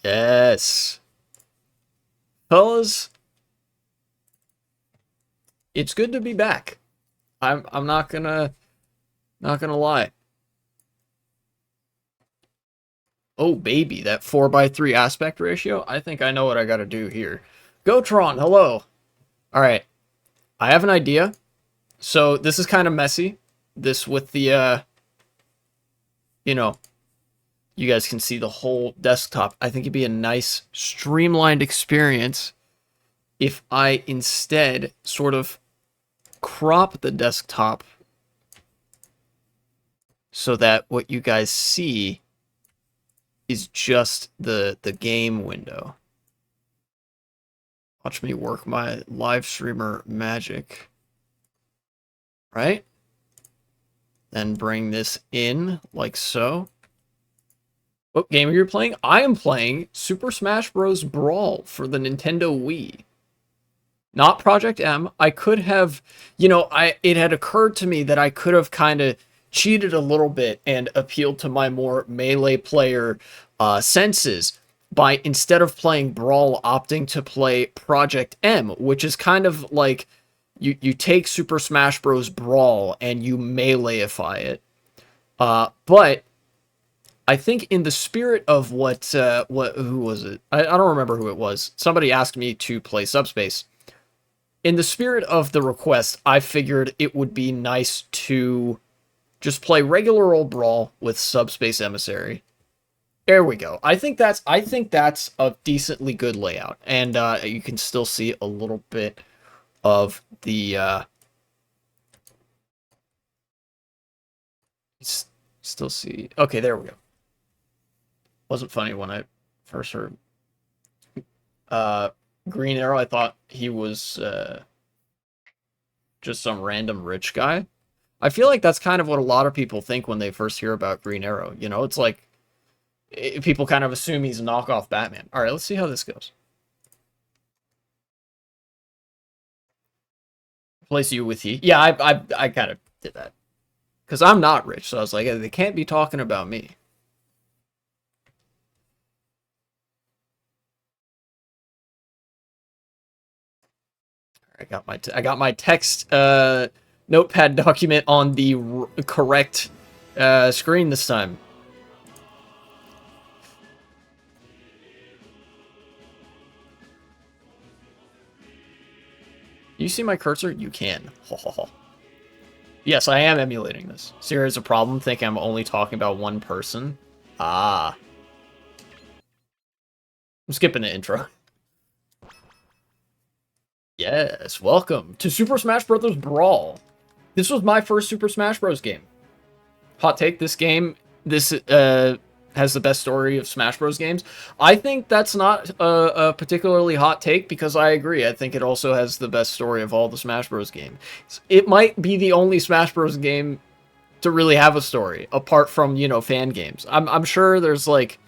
Yes. Fellas, it's good to be back. I'm not gonna lie. Oh baby, that 4:3 aspect ratio. I think I know what I gotta do here. Gotron, hello. Alright. I have an idea. So this is kind of messy. This with the you know, you guys can see the whole desktop. I think it'd be a nice streamlined experience if I instead sort of crop the desktop so that what you guys see is just the game window. Watch me work my live streamer magic. Right? Then bring this in like so. What game are you playing? I am playing Super Smash Bros. Brawl for the Nintendo Wii. Not Project M. I could have, it had occurred to me that I could have kind of cheated a little bit and appealed to my more melee player senses by, instead of playing Brawl, opting to play Project M, which is kind of like you take Super Smash Bros. Brawl and you meleeify it. But I think in the spirit of who was it? I don't remember who it was. Somebody asked me to play Subspace. In the spirit of the request, I figured it would be nice to just play regular old Brawl with Subspace Emissary. There we go. I think that's a decently good layout, and you can still see a little bit of the still see. Okay, there we go. Wasn't funny when I first heard Green Arrow. I thought he was just some random rich guy. I feel like that's kind of what a lot of people think when they first hear about Green Arrow. It's like people kind of assume he's a knockoff Batman. All right, let's see how this goes. Place you with he. Yeah, I kind of did that because I'm not rich, so I was like, they can't be talking about me. I got my text notepad document on the correct screen this time. You see my cursor? You can. Yes, I am emulating this. Serious a problem? Think I'm only talking about one person? Ah. I'm skipping the intro. Yes, welcome to Super Smash Bros. Brawl. This was my first Super Smash Bros. Game. Hot take, this has the best story of Smash Bros. Games. I think that's not a particularly hot take because I agree. I think it also has the best story of all the Smash Bros. Games. It might be the only Smash Bros. Game to really have a story, apart from, fan games. I'm sure there's, like,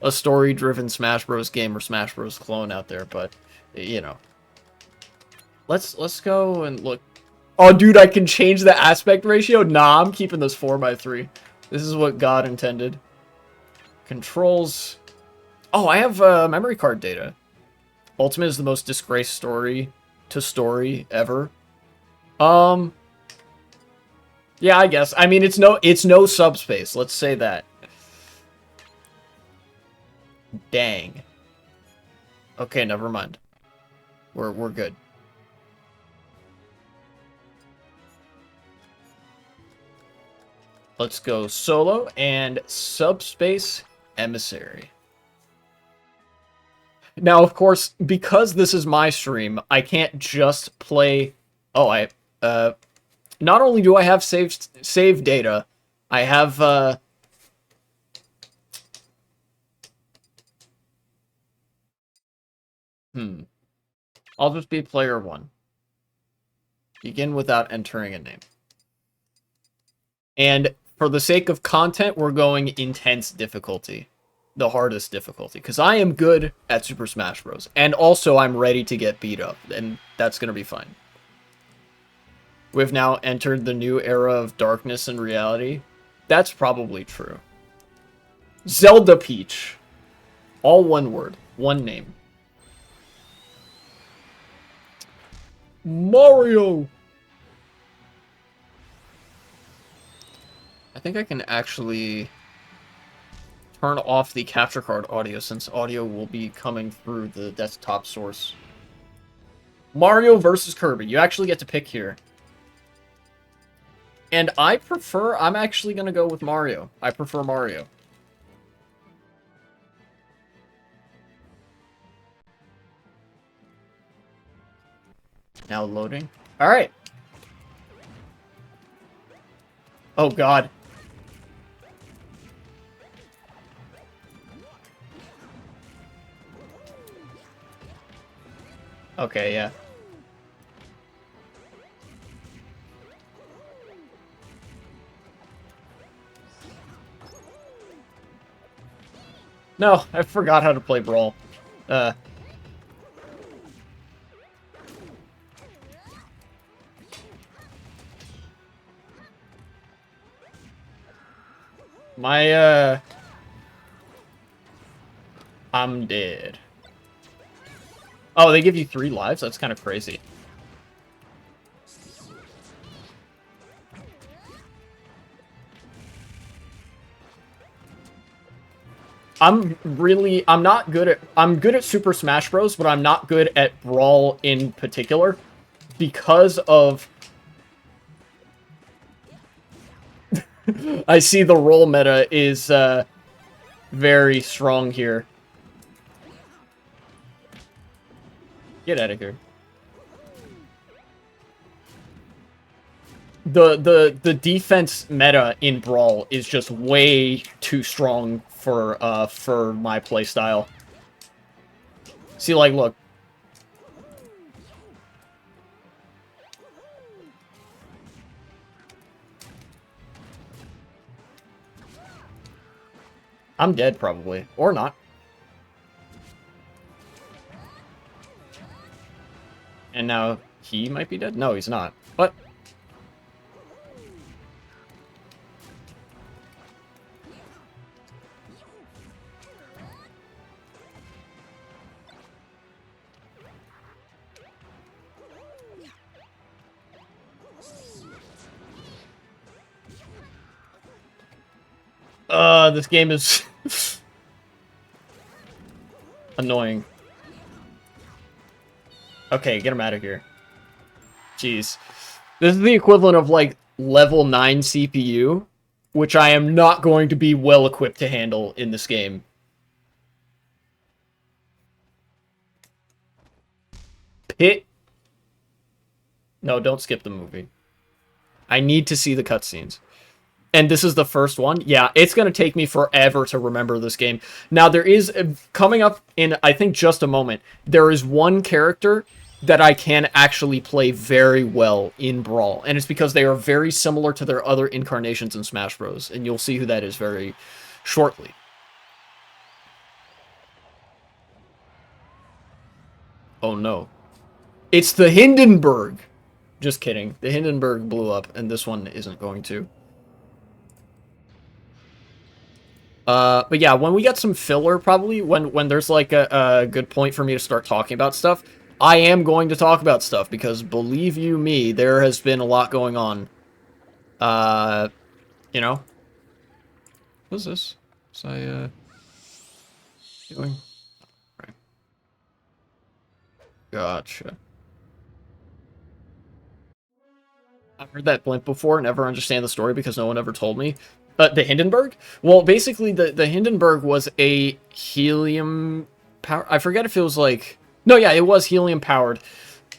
a story-driven Smash Bros. Game or Smash Bros. Clone out there, but, Let's go and look. Oh, dude, I can change the aspect ratio? Nah, I'm keeping this 4:3. This is what God intended. Controls. Oh, I have memory card data. Ultimate is the most disgraced story ever. Yeah, I guess. I mean, it's no Subspace. Let's say that. Dang. Okay, never mind. We're good. Let's go solo and Subspace Emissary. Now, of course, because this is my stream, I can't just play... Oh, not only do I have save data, I have... I'll just be player 1. Begin without entering a name. And for the sake of content, we're going intense difficulty. The hardest difficulty. Because I am good at Super Smash Bros. And also I'm ready to get beat up. And that's going to be fine. We've now entered the new era of darkness and reality. That's probably true. Zelda Peach. All one word. One name. Mario! I think I can actually turn off the capture card audio since audio will be coming through the desktop source. Mario versus Kirby. You actually get to pick here. And I'm actually going to go with Mario. I prefer Mario. Now loading. Alright. Oh god. Okay, yeah. No, I forgot how to play Brawl. I'm dead. Oh, they give you 3 lives? That's kind of crazy. I'm good at Super Smash Bros, but I'm not good at Brawl in particular because of I see the roll meta is very strong here. Get out of here. The defense meta in Brawl is just way too strong for my playstyle. See, like, look. I'm dead, probably. Or not. And now he might be dead? No, he's not. But... this game is... annoying. Okay, get him out of here. Jeez. This is the equivalent of, like, level 9 CPU, which I am not going to be well-equipped to handle in this game. Pit? No, don't skip the movie. I need to see the cutscenes. And this is the first one. Yeah, it's going to take me forever to remember this game. Now, there is, coming up in, I think, just a moment, there is one character that I can actually play very well in Brawl. And it's because they are very similar to their other incarnations in Smash Bros. And you'll see who that is very shortly. Oh, no. It's the Hindenburg! Just kidding. The Hindenburg blew up, and this one isn't going to. But yeah, when we get some filler, probably, when there's, like, a good point for me to start talking about stuff, I am going to talk about stuff, because believe you me, there has been a lot going on. You know? What's this? Was I, doing? Right. Gotcha. I've heard that blimp before, never understand the story because no one ever told me. The Hindenburg? Well, basically, the Hindenburg was a helium power. I forget if it was like... No, yeah, it was helium powered.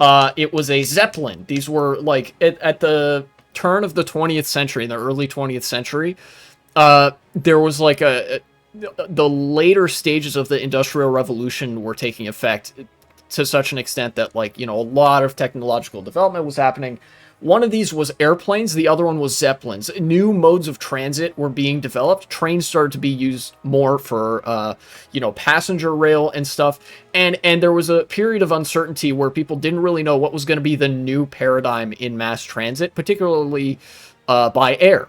It was a Zeppelin. These were, like, at the turn of the 20th century, in the early 20th century, there was, like, the later stages of the Industrial Revolution were taking effect to such an extent that, like, you know, a lot of technological development was happening. One of these was airplanes, the other one was Zeppelins. New modes of transit were being developed. Trains started to be used more for, you know, passenger rail and stuff. And there was a period of uncertainty where people didn't really know what was going to be the new paradigm in mass transit, particularly by air.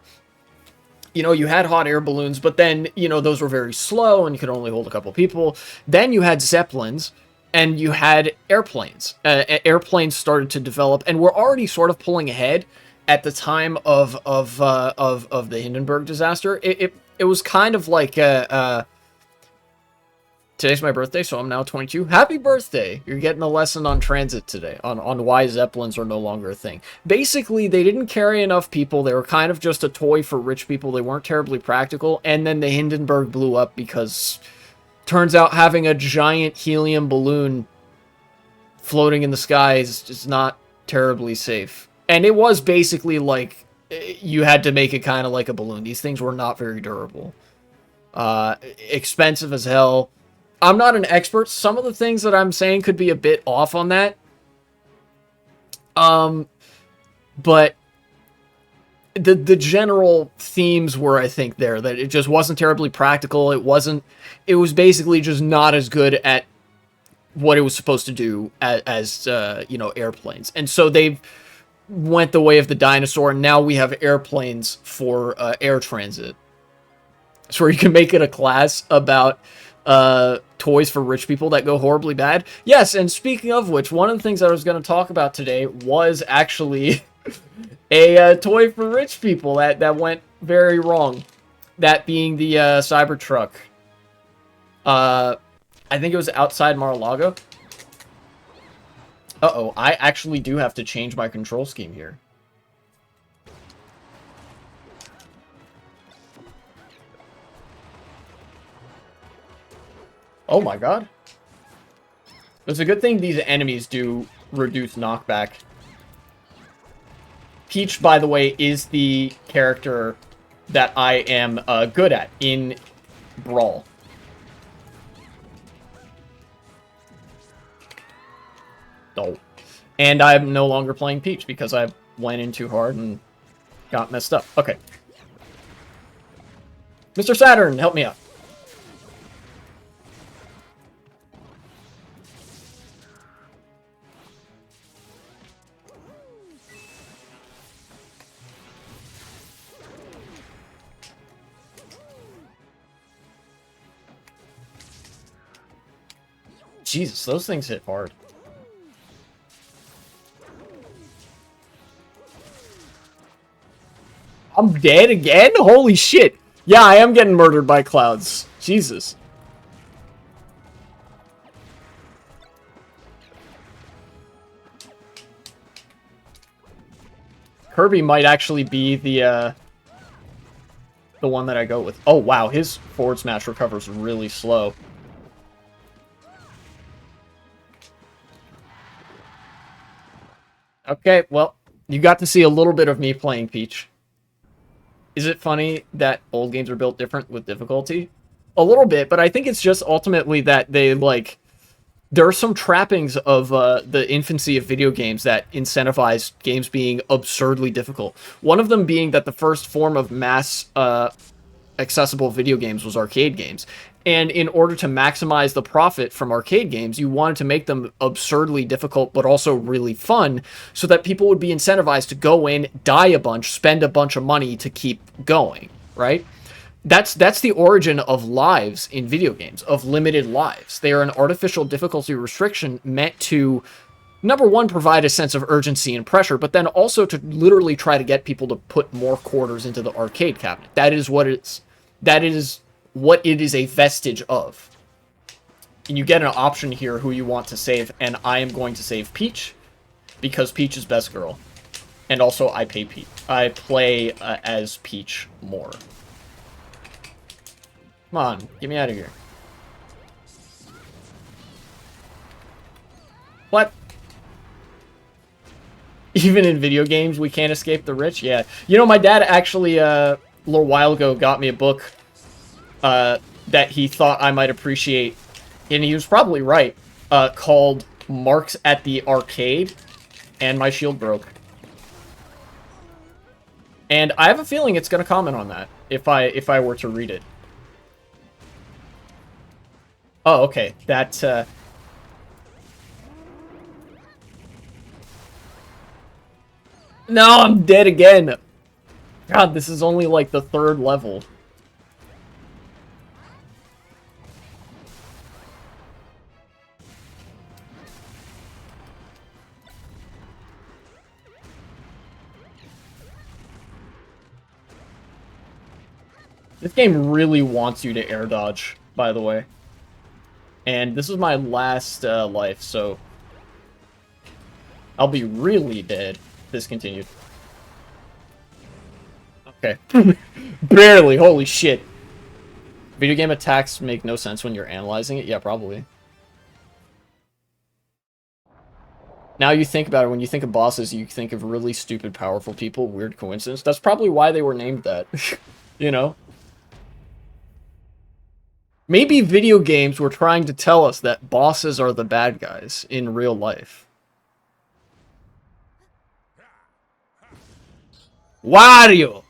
you know, you had hot air balloons, but then, you know, those were very slow and you could only hold a couple people. Then you had zeppelins and you had airplanes. Airplanes started to develop and we're already sort of pulling ahead at the time of the Hindenburg disaster. It was kind of like today's my birthday, so I'm now 22. Happy birthday! You're getting a lesson on transit today, on why Zeppelins are no longer a thing. Basically, they didn't carry enough people. They were kind of just a toy for rich people. They weren't terribly practical. And then the Hindenburg blew up because turns out having a giant helium balloon floating in the sky is just not terribly safe. And it was basically like you had to make it kind of like a balloon. These things were not very durable. Expensive as hell. I'm not an expert. Some of the things that I'm saying could be a bit off on that. But the general themes were, I think, there. That it just wasn't terribly practical. It was basically just not as good at what it was supposed to do as you know, airplanes. And so they went the way of the dinosaur, and now we have airplanes for air transit. So you can make it a class about toys for rich people that go horribly bad. Yes, and speaking of which, one of the things I was going to talk about today was actually a toy for rich people that went very wrong. That being the Cybertruck. I think it was outside Mar-a-Lago. Uh-oh, I actually do have to change my control scheme here. Oh my god. It's a good thing these enemies do reduce knockback. Peach, by the way, is the character that I am good at in Brawl. Oh. And I'm no longer playing Peach because I went in too hard and got messed up. Okay. Mr. Saturn, help me out. Jesus, those things hit hard. I'm dead again? Holy shit. Yeah, I am getting murdered by clouds. Jesus. Kirby might actually be the one that I go with. Oh, wow. His forward smash recovers really slow. Okay, well, you got to see a little bit of me playing Peach. Is it funny that old games are built different with difficulty? A little bit, but I think it's just ultimately that they, like... There are some trappings of the infancy of video games that incentivize games being absurdly difficult. One of them being that the first form of mass accessible video games was arcade games. And in order to maximize the profit from arcade games, you wanted to make them absurdly difficult, but also really fun, so that people would be incentivized to go in, die a bunch, spend a bunch of money to keep going, right? That's the origin of lives in video games, of limited lives. They are an artificial difficulty restriction meant to, number one, provide a sense of urgency and pressure, but then also to literally try to get people to put more quarters into the arcade cabinet. That is what it is a vestige of. And you get an option here who you want to save, and I am going to save Peach, because Peach is best girl. And also, I play as Peach more. Come on, get me out of here. What? Even in video games, we can't escape the rich? Yeah. You know, my dad actually, a little while ago, got me a book that he thought I might appreciate, and he was probably right, called Marks at the Arcade, and my shield broke. And I have a feeling it's going to comment on that, if I were to read it. Oh, okay. That, No, I'm dead again! God, this is only like the 3rd level. This game really wants you to air dodge, by the way. And this is my last life, so I'll be really dead if this continued. Okay. Barely, holy shit. Video game attacks make no sense when you're analyzing it? Yeah, probably. Now you think about it, when you think of bosses, you think of really stupid, powerful people. Weird coincidence. That's probably why they were named that. You know? Maybe video games were trying to tell us that bosses are the bad guys in real life. Wario!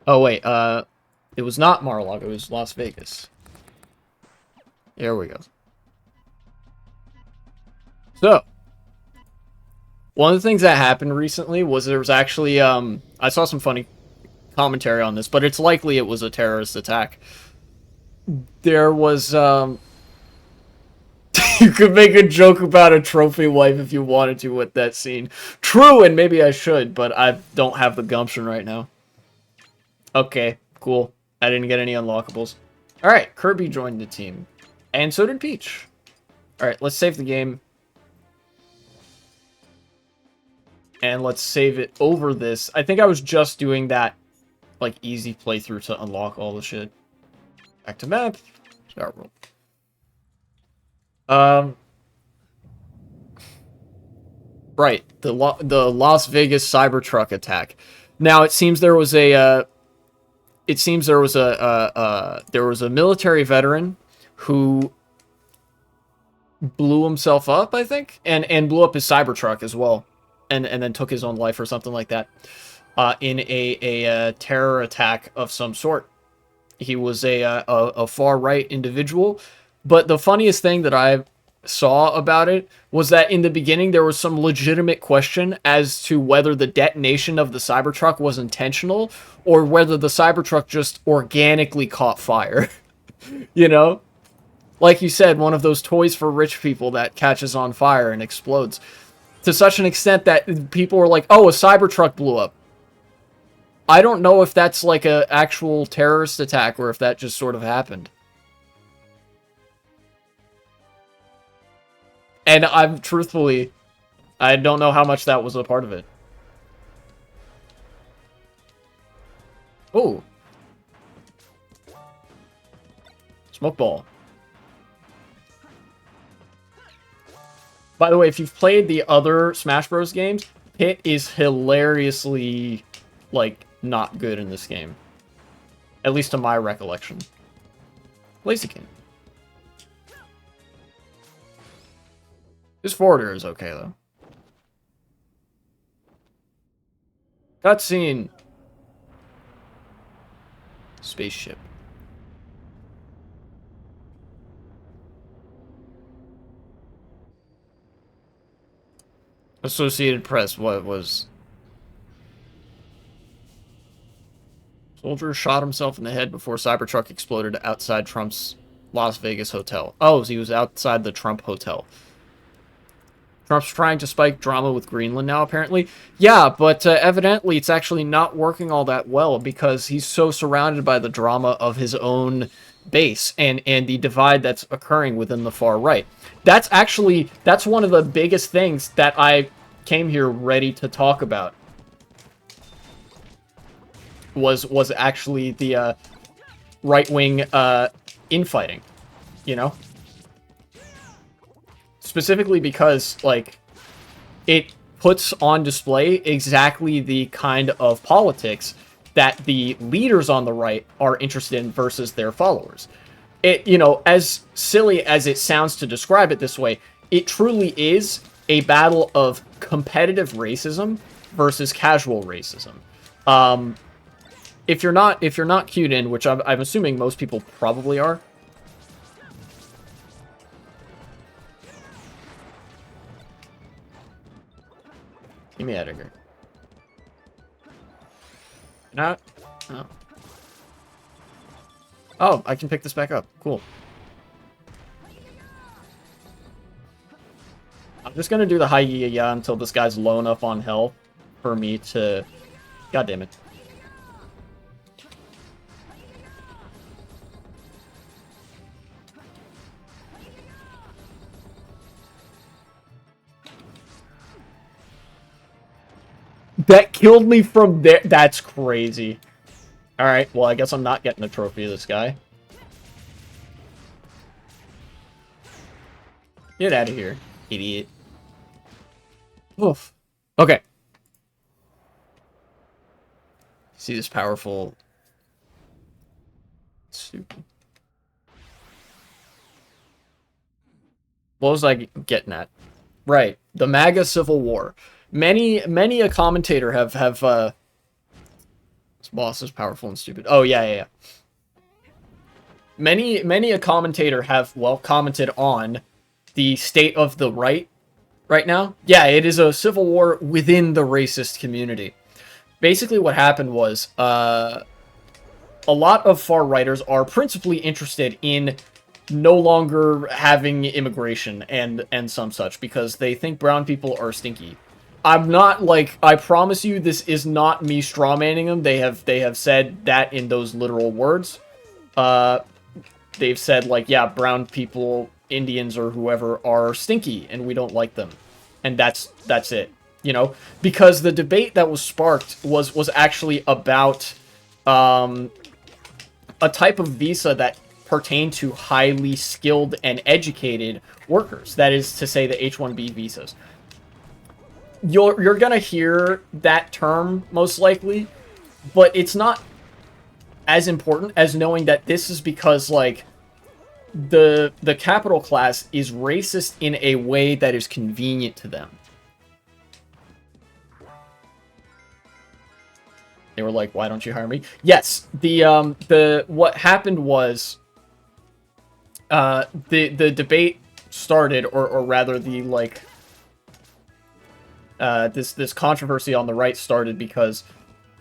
Oh wait, it was not Mar-a-Lago, it was Las Vegas. There we go. So, one of the things that happened recently was there was actually, I saw some funny commentary on this, but it's likely it was a terrorist attack. There was, you could make a joke about a trophy wife if you wanted to with that scene. True, and maybe I should, but I don't have the gumption right now. Okay, cool. I didn't get any unlockables. Alright, Kirby joined the team. And so did Peach. Alright, let's save the game. And let's save it over this. I think I was just doing that, like, easy playthrough to unlock all the shit. Back to map. Start roll. Right, the Las Vegas Cybertruck attack. Now, it seems there was a, there was a military veteran who blew himself up, I think, and blew up his Cybertruck as well. And then took his own life or something like that, in a terror attack of some sort. He was a far-right individual, but the funniest thing that I saw about it was that in the beginning there was some legitimate question as to whether the detonation of the Cybertruck was intentional or whether the Cybertruck just organically caught fire. You know? Like you said, one of those toys for rich people that catches on fire and explodes. To such an extent that people were like, oh, a Cybertruck blew up. I don't know if that's like an actual terrorist attack or if that just sort of happened. And truthfully, I don't know how much that was a part of it. Oh. Smoke ball. By the way, if you've played the other Smash Bros. Games, Pit is hilariously, like, not good in this game. At least to my recollection. Blaziken. His forwarder is okay, though. Cutscene. Spaceship. Associated Press, what was... Soldier shot himself in the head before Cybertruck exploded outside Trump's Las Vegas hotel. Oh, so he was outside the Trump hotel. Trump's trying to spike drama with Greenland now, apparently. Yeah, but evidently it's actually not working all that well because he's so surrounded by the drama of his own base and the divide that's occurring within the far right. That's one of the biggest things that I came here ready to talk about. Was actually the right-wing infighting, you know? Specifically because, like, it puts on display exactly the kind of politics that the leaders on the right are interested in versus their followers. It, you know, as silly as it sounds to describe it this way, it truly is a battle of competitive racism versus casual racism. if you're not queued in, which I'm assuming most people probably are. Get me out of here. Not. Oh. Oh, I can pick this back up. Cool. I'm just gonna do the high ya until this guy's low enough on health for me to... God damn it. That killed me from there. That's crazy. Alright, well, I guess I'm not getting a trophy of this guy. Get out of here, idiot. Oof. Okay. See this powerful... Stupid. What was I getting at? Right. The MAGA Civil War. Many a commentator have this boss is powerful and stupid. Oh yeah. Many a commentator have, well, commented on the state of the right now. Yeah, it is a civil war within the racist community. Basically what happened was a lot of far righters are principally interested in no longer having immigration and some such because they think brown people are stinky. I'm not, like, I promise you this is not me strawmanning them. They have said that in those literal words. They've said, like, yeah, brown people, Indians or whoever are stinky and we don't like them. And that's it. You know, because the debate that was sparked was actually about a type of visa that pertained to highly skilled and educated workers. That is to say the H-1B visas. You're gonna hear that term most likely, but it's not as important as knowing that this is because, like, the capital class is racist in a way that is convenient to them. They were like, why don't you hire me? Yes, what happened was the debate started, or rather the, like, this controversy on the right started because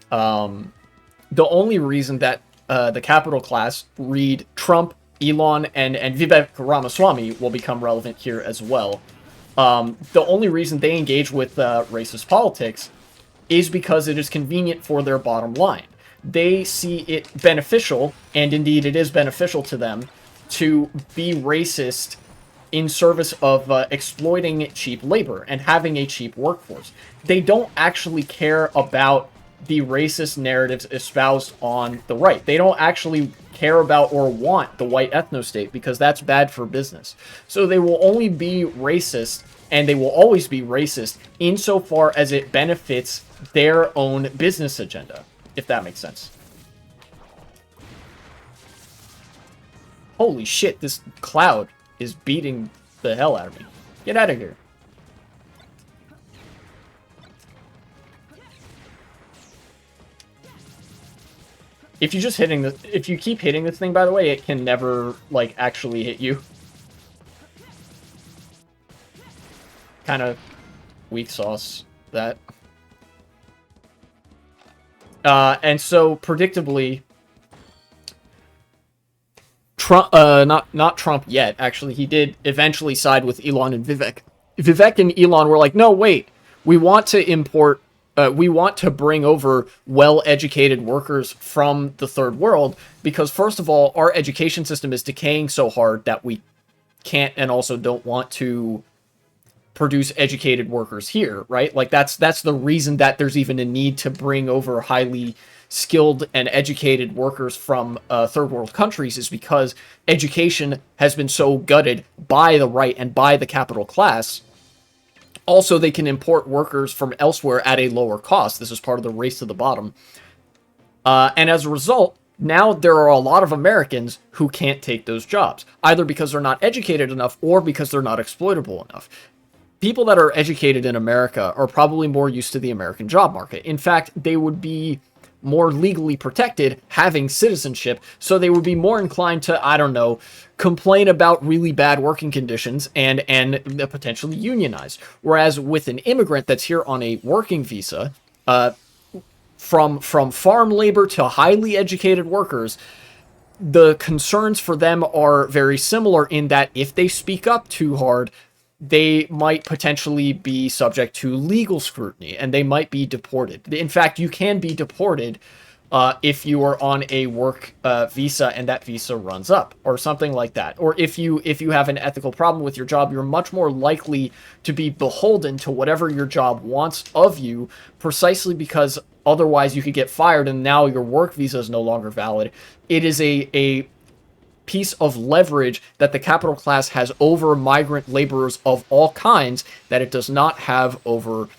the only reason that the capital class, read Trump, Elon, and Vivek Ramaswamy, will become relevant here as well. The only reason they engage with racist politics is because it is convenient for their bottom line. They see it beneficial, and indeed it is beneficial to them, to be racist in service of exploiting cheap labor and having a cheap workforce. They don't actually care about the racist narratives espoused on the right. They don't actually care about or want the white ethno-state because that's bad for business. So they will only be racist, and they will always be racist insofar as it benefits their own business agenda, if that makes sense. Holy shit, this cloud is beating the hell out of me. Get out of here. If you keep hitting this thing, by the way, it can never, like, actually hit you. Kind of weak sauce, that. And so, predictably, Trump, not Trump yet, actually, he did eventually side with Elon and Vivek. Vivek and Elon were like, no, wait, we want to bring over well-educated workers from the third world because, first of all, our education system is decaying so hard that we can't and also don't want to produce educated workers here, right? Like, that's the reason that there's even a need to bring over highly skilled and educated workers from third world countries, is because education has been so gutted by the right and by the capital class. Also, they can import workers from elsewhere at a lower cost. This is part of the race to the bottom. And as a result, now there are a lot of Americans who can't take those jobs, either because they're not educated enough or because they're not exploitable enough. People that are educated in America are probably more used to the American job market. In fact, they would be more legally protected having citizenship, so they would be more inclined to, I don't know, complain about really bad working conditions and potentially unionize. Whereas with an immigrant that's here on a working visa, from farm labor to highly educated workers, the concerns for them are very similar in that if they speak up too hard, they might potentially be subject to legal scrutiny and they might be deported. In fact, you can be deported if you are on a work visa and that visa runs up or something like that. Or if you have an ethical problem with your job, you're much more likely to be beholden to whatever your job wants of you, precisely because otherwise you could get fired and now your work visa is no longer valid. It is a piece of leverage that the capital class has over migrant laborers of all kinds that it does not have over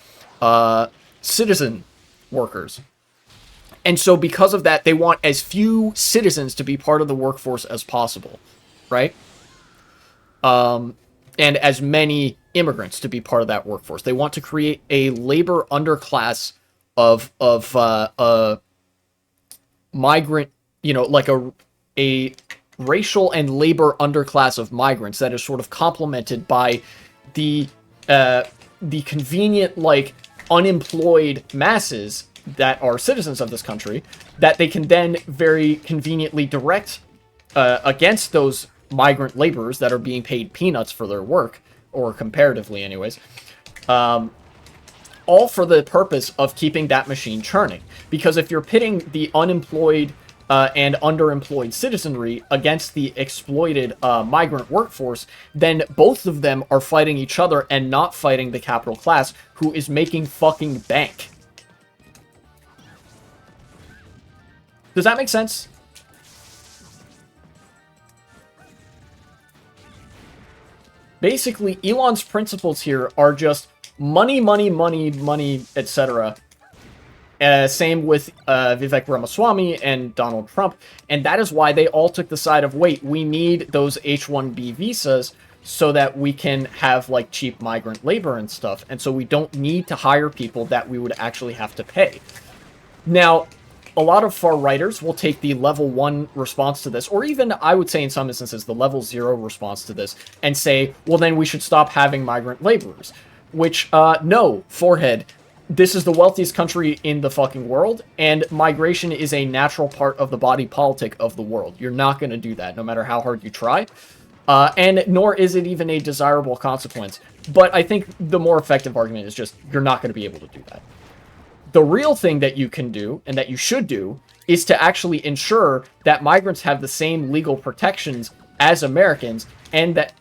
citizen workers. And so because of that, they want as few citizens to be part of the workforce as possible, right? And as many immigrants to be part of that workforce. They want to create a labor underclass of migrant, like a racial and labor underclass of migrants that is sort of complemented by the convenient, like, unemployed masses that are citizens of this country that they can then very conveniently direct against those migrant laborers that are being paid peanuts for their work, or comparatively anyways, all for the purpose of keeping that machine churning. Because if you're pitting the unemployed and underemployed citizenry against the exploited migrant workforce, then both of them are fighting each other and not fighting the capital class, who is making fucking bank. Does that make sense? Basically, Elon's principles here are just money, money, money, money, etc. Same with Vivek Ramaswamy and Donald Trump. And that is why they all took the side of, wait, we need those H-1B visas so that we can have, like, cheap migrant labor and stuff. And so we don't need to hire people that we would actually have to pay. Now, a lot of far-righters will take the level 1 response to this, or even, I would say in some instances, the level 0 response to this, and say, well, then we should stop having migrant laborers. Which, no, forehead. This is the wealthiest country in the fucking world, and migration is a natural part of the body politic of the world. You're not going to do that, no matter how hard you try. And nor is it even a desirable consequence. But I think the more effective argument is just, you're not going to be able to do that. The real thing that you can do, and that you should do, is to actually ensure that migrants have the same legal protections as Americans, and that,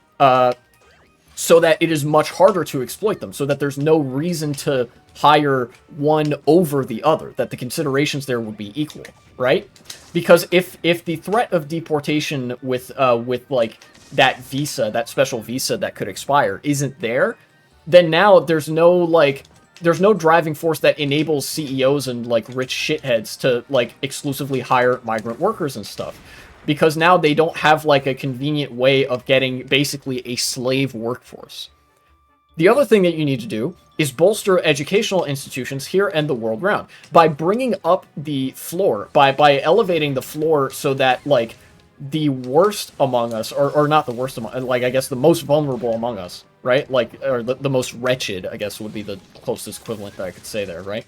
so that it is much harder to exploit them, so that there's no reason to hire one over the other, that the considerations there would be equal, right? Because if the threat of deportation with like that visa, that special visa that could expire, isn't there, then now there's no driving force that enables CEOs and, like, rich shitheads to, like, exclusively hire migrant workers and stuff. Because now they don't have, like, a convenient way of getting basically a slave workforce. The other thing that you need to do is bolster educational institutions here and the world round. By bringing up the floor, by elevating the floor so that, like, the worst among us, or not the worst among, like, I guess the most vulnerable among us, right? Like, or the most wretched, I guess, would be the closest equivalent that I could say there, right?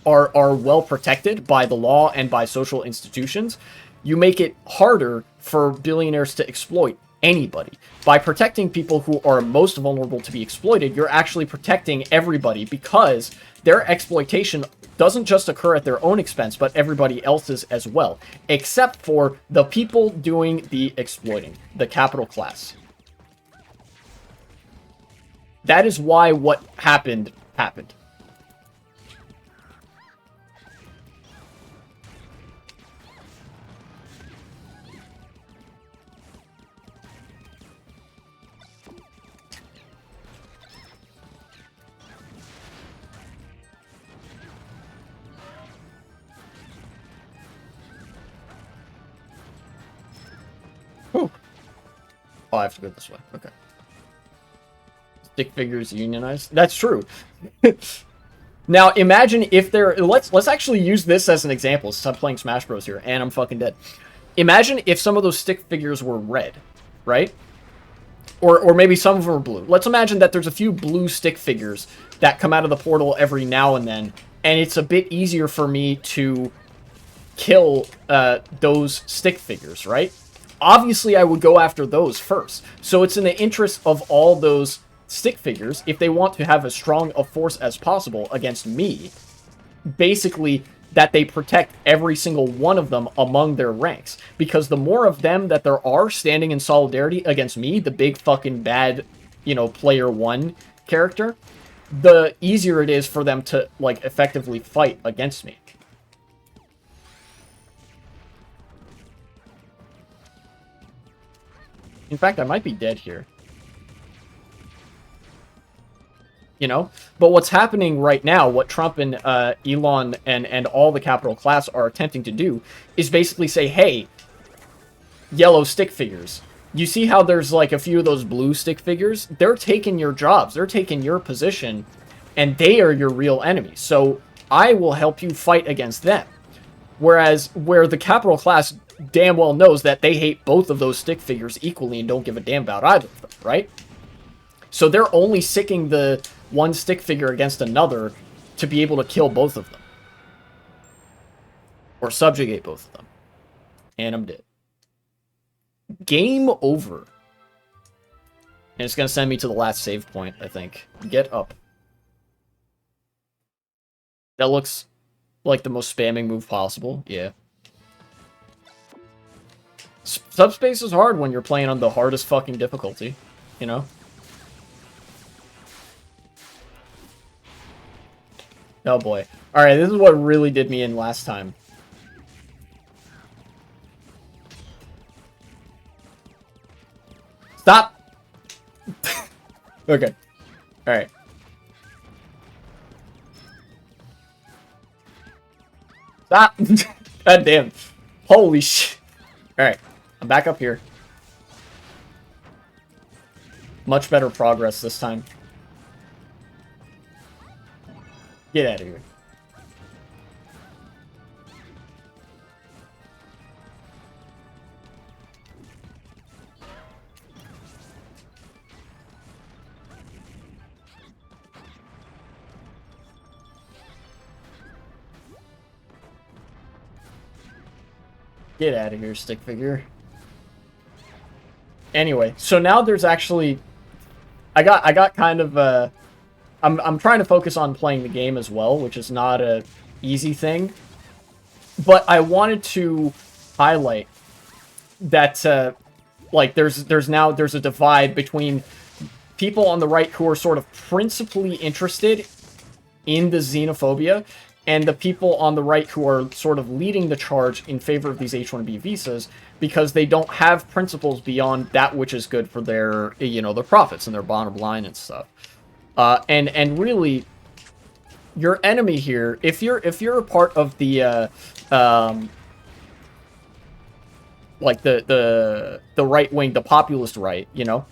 Are well protected by the law and by social institutions. You make it harder for billionaires to exploit anybody. By protecting people who are most vulnerable to be exploited, you're actually protecting everybody, because their exploitation doesn't just occur at their own expense, but everybody else's as well, except for the people doing the exploiting, the capital class. That is why what happened, happened. Whew. Oh, I have to go this way. Okay. Stick figures unionized? That's true. Now imagine if there. Let's actually use this as an example. Since I'm playing Smash Bros here, and I'm fucking dead. Imagine if some of those stick figures were red, right? Or maybe some of them are blue. Let's imagine that there's a few blue stick figures that come out of the portal every now and then, and it's a bit easier for me to kill those stick figures, right? Obviously, I would go after those first. So it's in the interest of all those stick figures, if they want to have as strong a force as possible against me, basically that they protect every single one of them among their ranks. Because the more of them that there are standing in solidarity against me, the big fucking bad, you know, player one character, the easier it is for them to, like, effectively fight against me. In fact, I might be dead here. You know? But what's happening right now, what Trump and Elon and all the capital class are attempting to do, is basically say, hey, yellow stick figures, you see how there's like a few of those blue stick figures? They're taking your jobs, they're taking your position, and they are your real enemies. So I will help you fight against them. Whereas, where the capital class damn well knows that they hate both of those stick figures equally and don't give a damn about either of them, right? So they're only sicking the one stick figure against another to be able to kill both of them. Or subjugate both of them. And I'm dead. Game over. And it's going to send me to the last save point, I think. Get up. That looks like the most spamming move possible. Yeah. Subspace is hard when you're playing on the hardest fucking difficulty. You know? Oh boy. Alright, this is what really did me in last time. Stop! Okay. Alright. Stop! God damn. Holy shit. Alright. I'm back up here. Much better progress this time. Get out of here. Get out of here, stick figure. Anyway, so now there's actually... I got kind of... I'm trying to focus on playing the game as well, which is not a easy thing. But I wanted to highlight that, like, there's a divide between people on the right who are sort of principally interested in the xenophobia, and the people on the right who are sort of leading the charge in favor of these H-1B visas, because they don't have principles beyond that which is good for their, you know, their profits and their bottom line and stuff. And really, your enemy here, if you're a part of the like the right wing, the populist right, you know,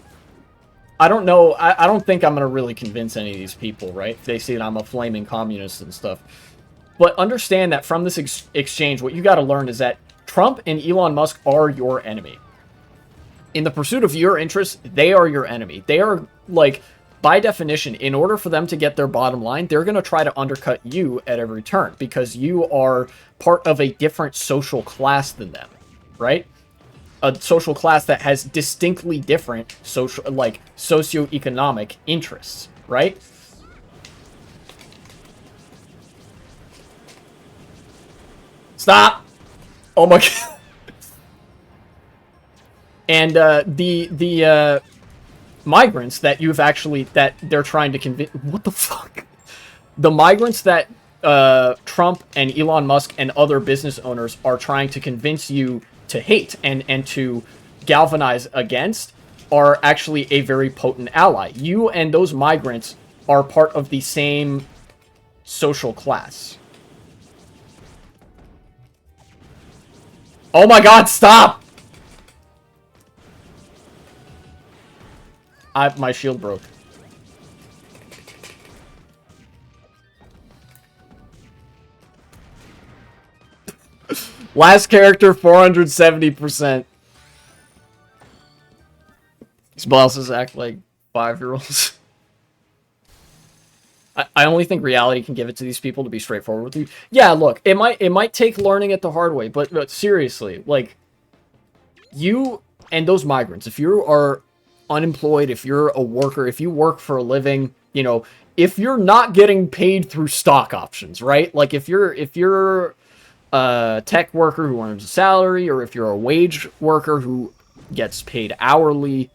I don't know, I don't think I'm gonna really convince any of these people, right? If they see that I'm a flaming communist and stuff. But understand that from this exchange, what you got to learn is that Trump and Elon Musk are your enemy. In the pursuit of your interests, they are your enemy. They are, like, by definition, in order for them to get their bottom line, they're going to try to undercut you at every turn, because you are part of a different social class than them, right? A social class that has distinctly different social, like, socioeconomic interests, right? Stop! Oh my god. And the migrants that you've actually, that they're trying to convince... What the fuck? The migrants that Trump and Elon Musk and other business owners are trying to convince you to hate and to galvanize against are actually a very potent ally. You and those migrants are part of the same social class. Oh my god, stop! My shield broke. Last character, 470%. These bosses act like 5-year-olds. I only think reality can give it to these people, to be straightforward with you. Yeah, look, it might take learning it the hard way, but seriously, like, you and those migrants, if you are unemployed, if you're a worker, if you work for a living, you know, if you're not getting paid through stock options, right? Like, if you're a tech worker who earns a salary, or if you're a wage worker who gets paid hourly,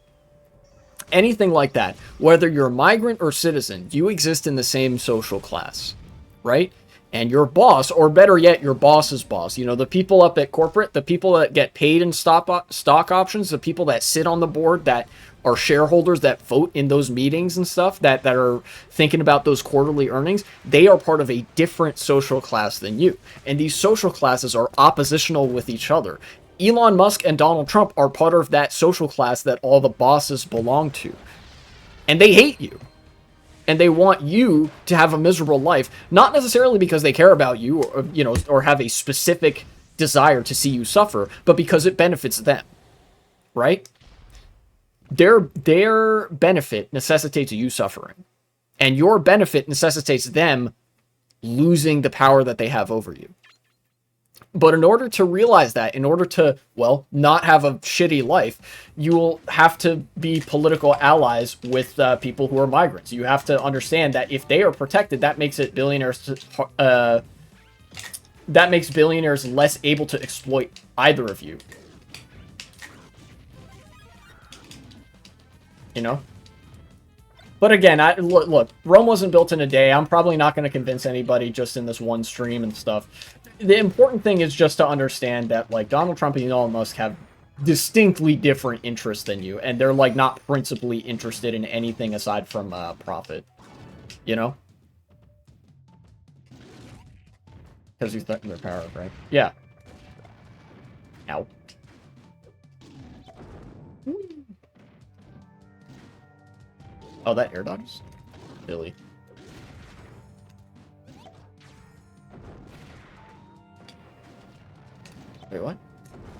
anything like that, whether you're a migrant or citizen, you exist in the same social class, right? And your boss, or better yet, your boss's boss, you know, the people up at corporate, the people that get paid in stock options, the people that sit on the board, that are shareholders, that vote in those meetings and stuff, that are thinking about those quarterly earnings, they are part of a different social class than you. And these social classes are oppositional with each other. Elon Musk and Donald Trump are part of that social class that all the bosses belong to. And they hate you. And they want you to have a miserable life, not necessarily because they care about you, or, you know, or have a specific desire to see you suffer, but because it benefits them, right? Their benefit necessitates you suffering, and your benefit necessitates them losing the power that they have over you. But in order to realize that, in order to, well, not have a shitty life, you will have to be political allies with people who are migrants. You have to understand that if they are protected, that makes it billionaires. That makes billionaires less able to exploit either of you. You know? But again, look, Rome wasn't built in a day. I'm probably not going to convince anybody just in this one stream and stuff. The important thing is just to understand that, like, Donald Trump and Elon Musk have distinctly different interests than you, and they're, like, not principally interested in anything aside from profit. You know? Because you threaten their power, right? Yeah. Ow. Oh, that air dodge? Billy. Wait, what?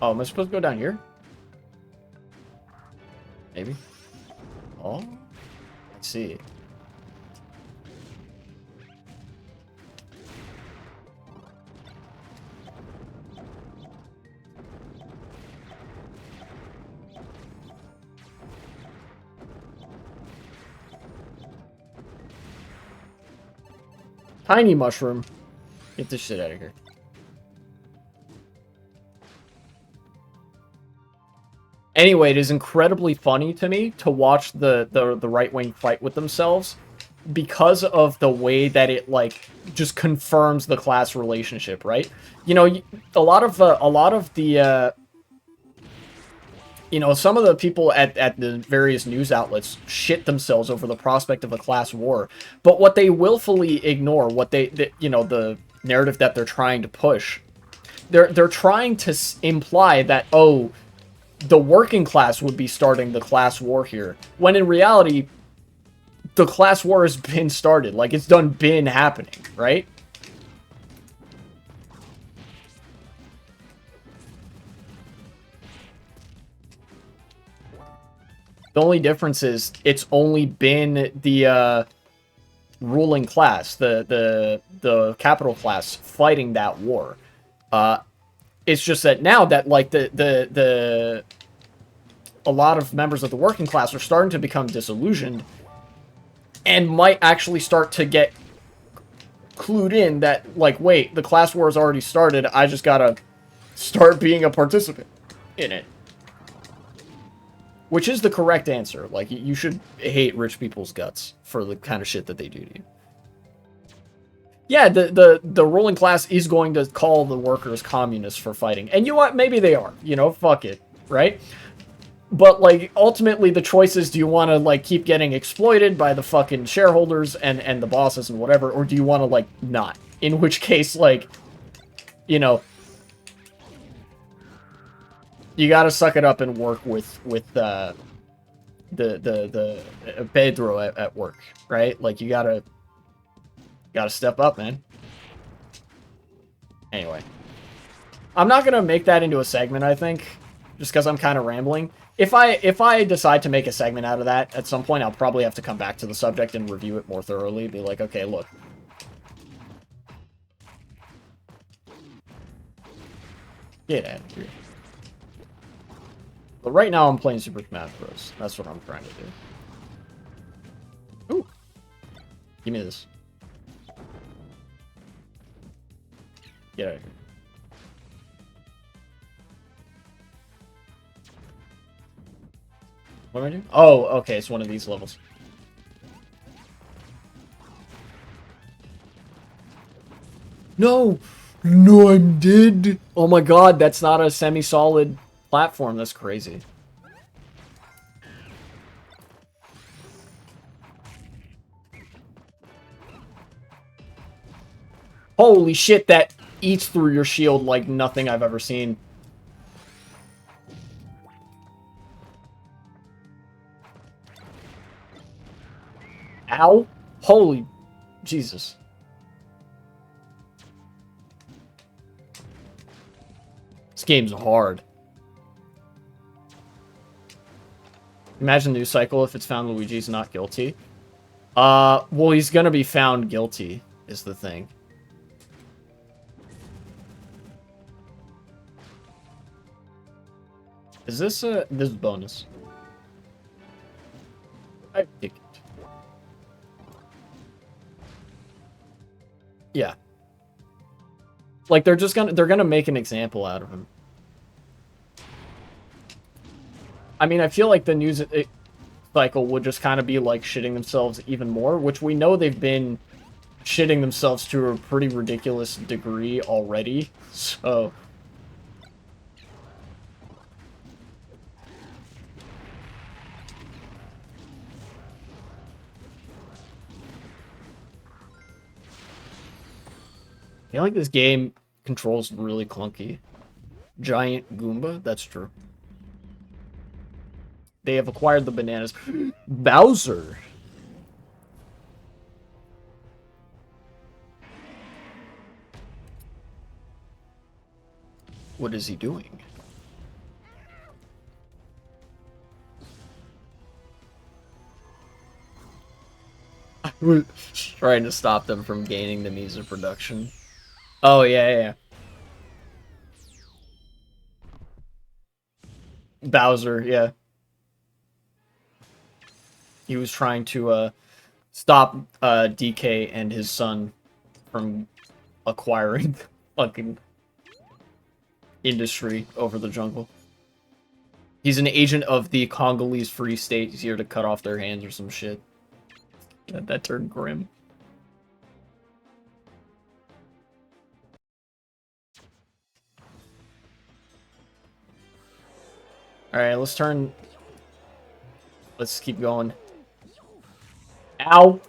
Oh, am I supposed to go down here? Maybe. Oh? Let's see. Tiny mushroom. Get this shit out of here. Anyway, it is incredibly funny to me to watch the right-wing fight with themselves because of the way that it, like, just confirms the class relationship, right? You know, a lot of the you know, some of the people at the various news outlets shit themselves over the prospect of a class war. But what they willfully ignore, what you know, the narrative that they're trying to push, they're trying to imply that, oh, the working class would be starting the class war here, when in reality, the class war has been started. Like, it's been happening, right? The only difference is it's only been the ruling class, the capital class, fighting that war. It's just that now that, like, a lot of members of the working class are starting to become disillusioned and might actually start to get clued in that, like, wait, the class war has already started. I just gotta start being a participant in it. Which is the correct answer. Like, you should hate rich people's guts for the kind of shit that they do to you. Yeah, the ruling class is going to call the workers communists for fighting. And you know what? Maybe they are. You know, fuck it. Right? But, like, ultimately the choice is, do you want to, like, keep getting exploited by the fucking shareholders and the bosses and whatever, or do you want to, like, not? In which case, like, you know, you gotta suck it up and work with the Pedro at work, right? Like, you gotta step up, man. Anyway. I'm not gonna make that into a segment, I think, just because I'm kind of rambling. If I decide to make a segment out of that at some point, I'll probably have to come back to the subject and review it more thoroughly. Be like, okay, look. Get out of here. But right now I'm playing Super Smash Bros. That's what I'm trying to do. Ooh. Give me this. Get out of here. What am I doing? Oh, okay, it's one of these levels. No! No, I'm dead! Oh my god, that's not a semi-solid platform. That's crazy. Holy shit, that eats through your shield like nothing I've ever seen. Ow! Holy Jesus. This game's hard. Imagine news cycle if it's found Luigi's not guilty. Well, he's gonna be found guilty, is the thing. Is this this is bonus? I take it. Yeah. Like they're gonna make an example out of him. I mean, I feel like the news cycle would just kind of be like shitting themselves even more, which we know they've been shitting themselves to a pretty ridiculous degree already. So I feel like this game controls really clunky. Giant Goomba? That's true. They have acquired the bananas. Bowser! What is he doing? We're trying to stop them from gaining the means of production. Oh, yeah. Bowser, yeah. He was trying to stop DK and his son from acquiring fucking industry over the jungle. He's an agent of the Congolese Free State. He's here to cut off their hands or some shit. That turned grim. Alright, let's keep going. Ow!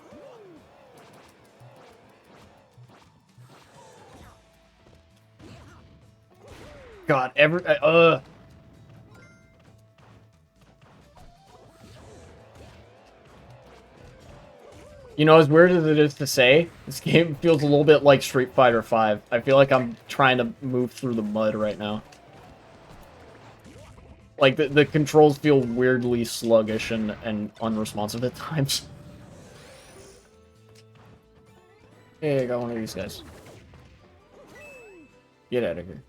God, You know, as weird as it is to say, this game feels a little bit like Street Fighter V. I feel like I'm trying to move through the mud right now. Like, the controls feel weirdly sluggish and unresponsive at times. Hey, I got one of these guys. Get out of here.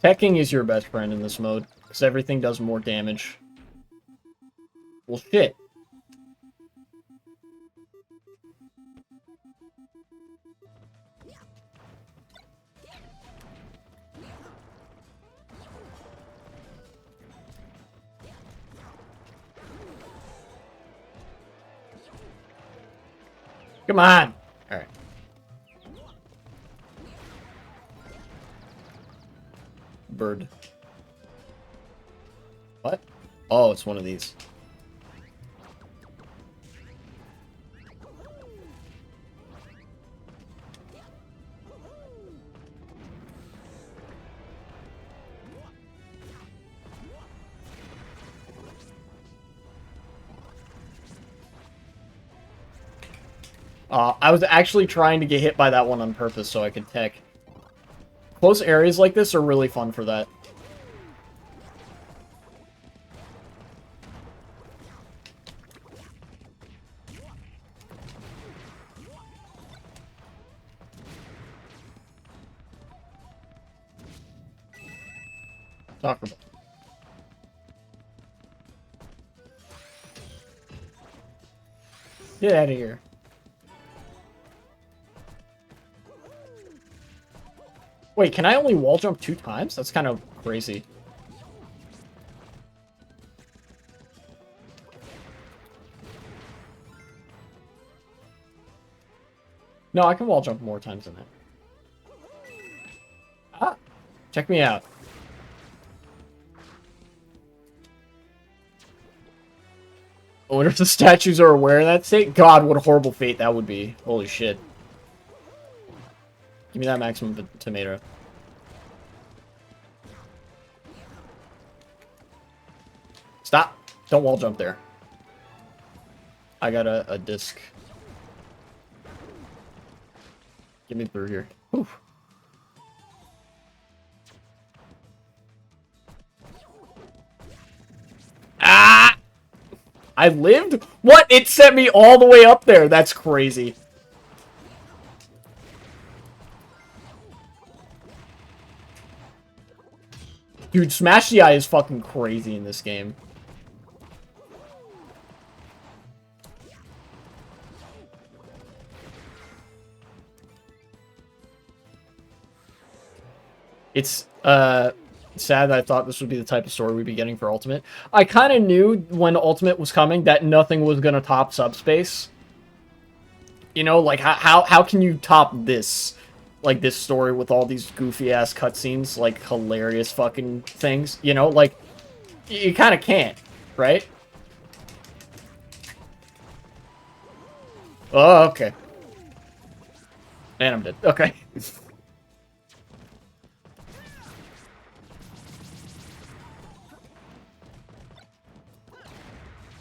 Teching is your best friend in this mode, because everything does more damage. Well, shit. Come on! Alright. Bird. What? Oh, it's one of these. I was actually trying to get hit by that one on purpose so I could tech. Close areas like this are really fun for that. Soccer ball. Get out of here. Wait, can I only wall jump 2 times? That's kind of crazy. No, I can wall jump more times than that. Ah, check me out. I wonder if the statues are aware of that state. God, what a horrible fate that would be. Holy shit. Give me that maximum tomato. Stop. Don't wall jump there. I got a disc. Get me through here. Whew. Ah! I lived? What? It sent me all the way up there. That's crazy. Dude, Smash the Eye is fucking crazy in this game. It's, sad that I thought this would be the type of story we'd be getting for Ultimate. I kind of knew when Ultimate was coming that nothing was going to top Subspace. You know, like, how can you top this? Like, this story with all these goofy-ass cutscenes, like, hilarious fucking things, you know? Like, you kind of can't, right? Oh, okay. And I'm dead. Okay.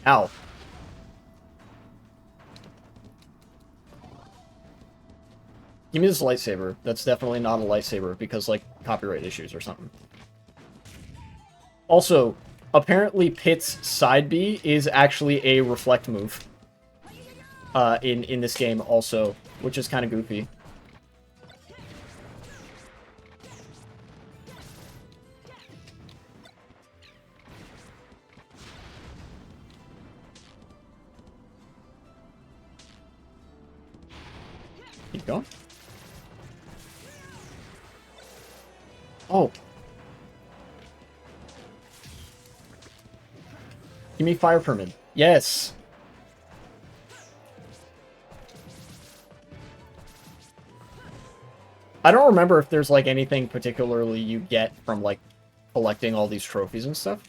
Ow. Give me this lightsaber. That's definitely not a lightsaber because, like, copyright issues or something. Also, apparently Pit's side B is actually a reflect move. In this game also, which is kind of goofy. Keep going. Oh. Give me fire permit. Yes. I don't remember if there's, like, anything particularly you get from, like, collecting all these trophies and stuff.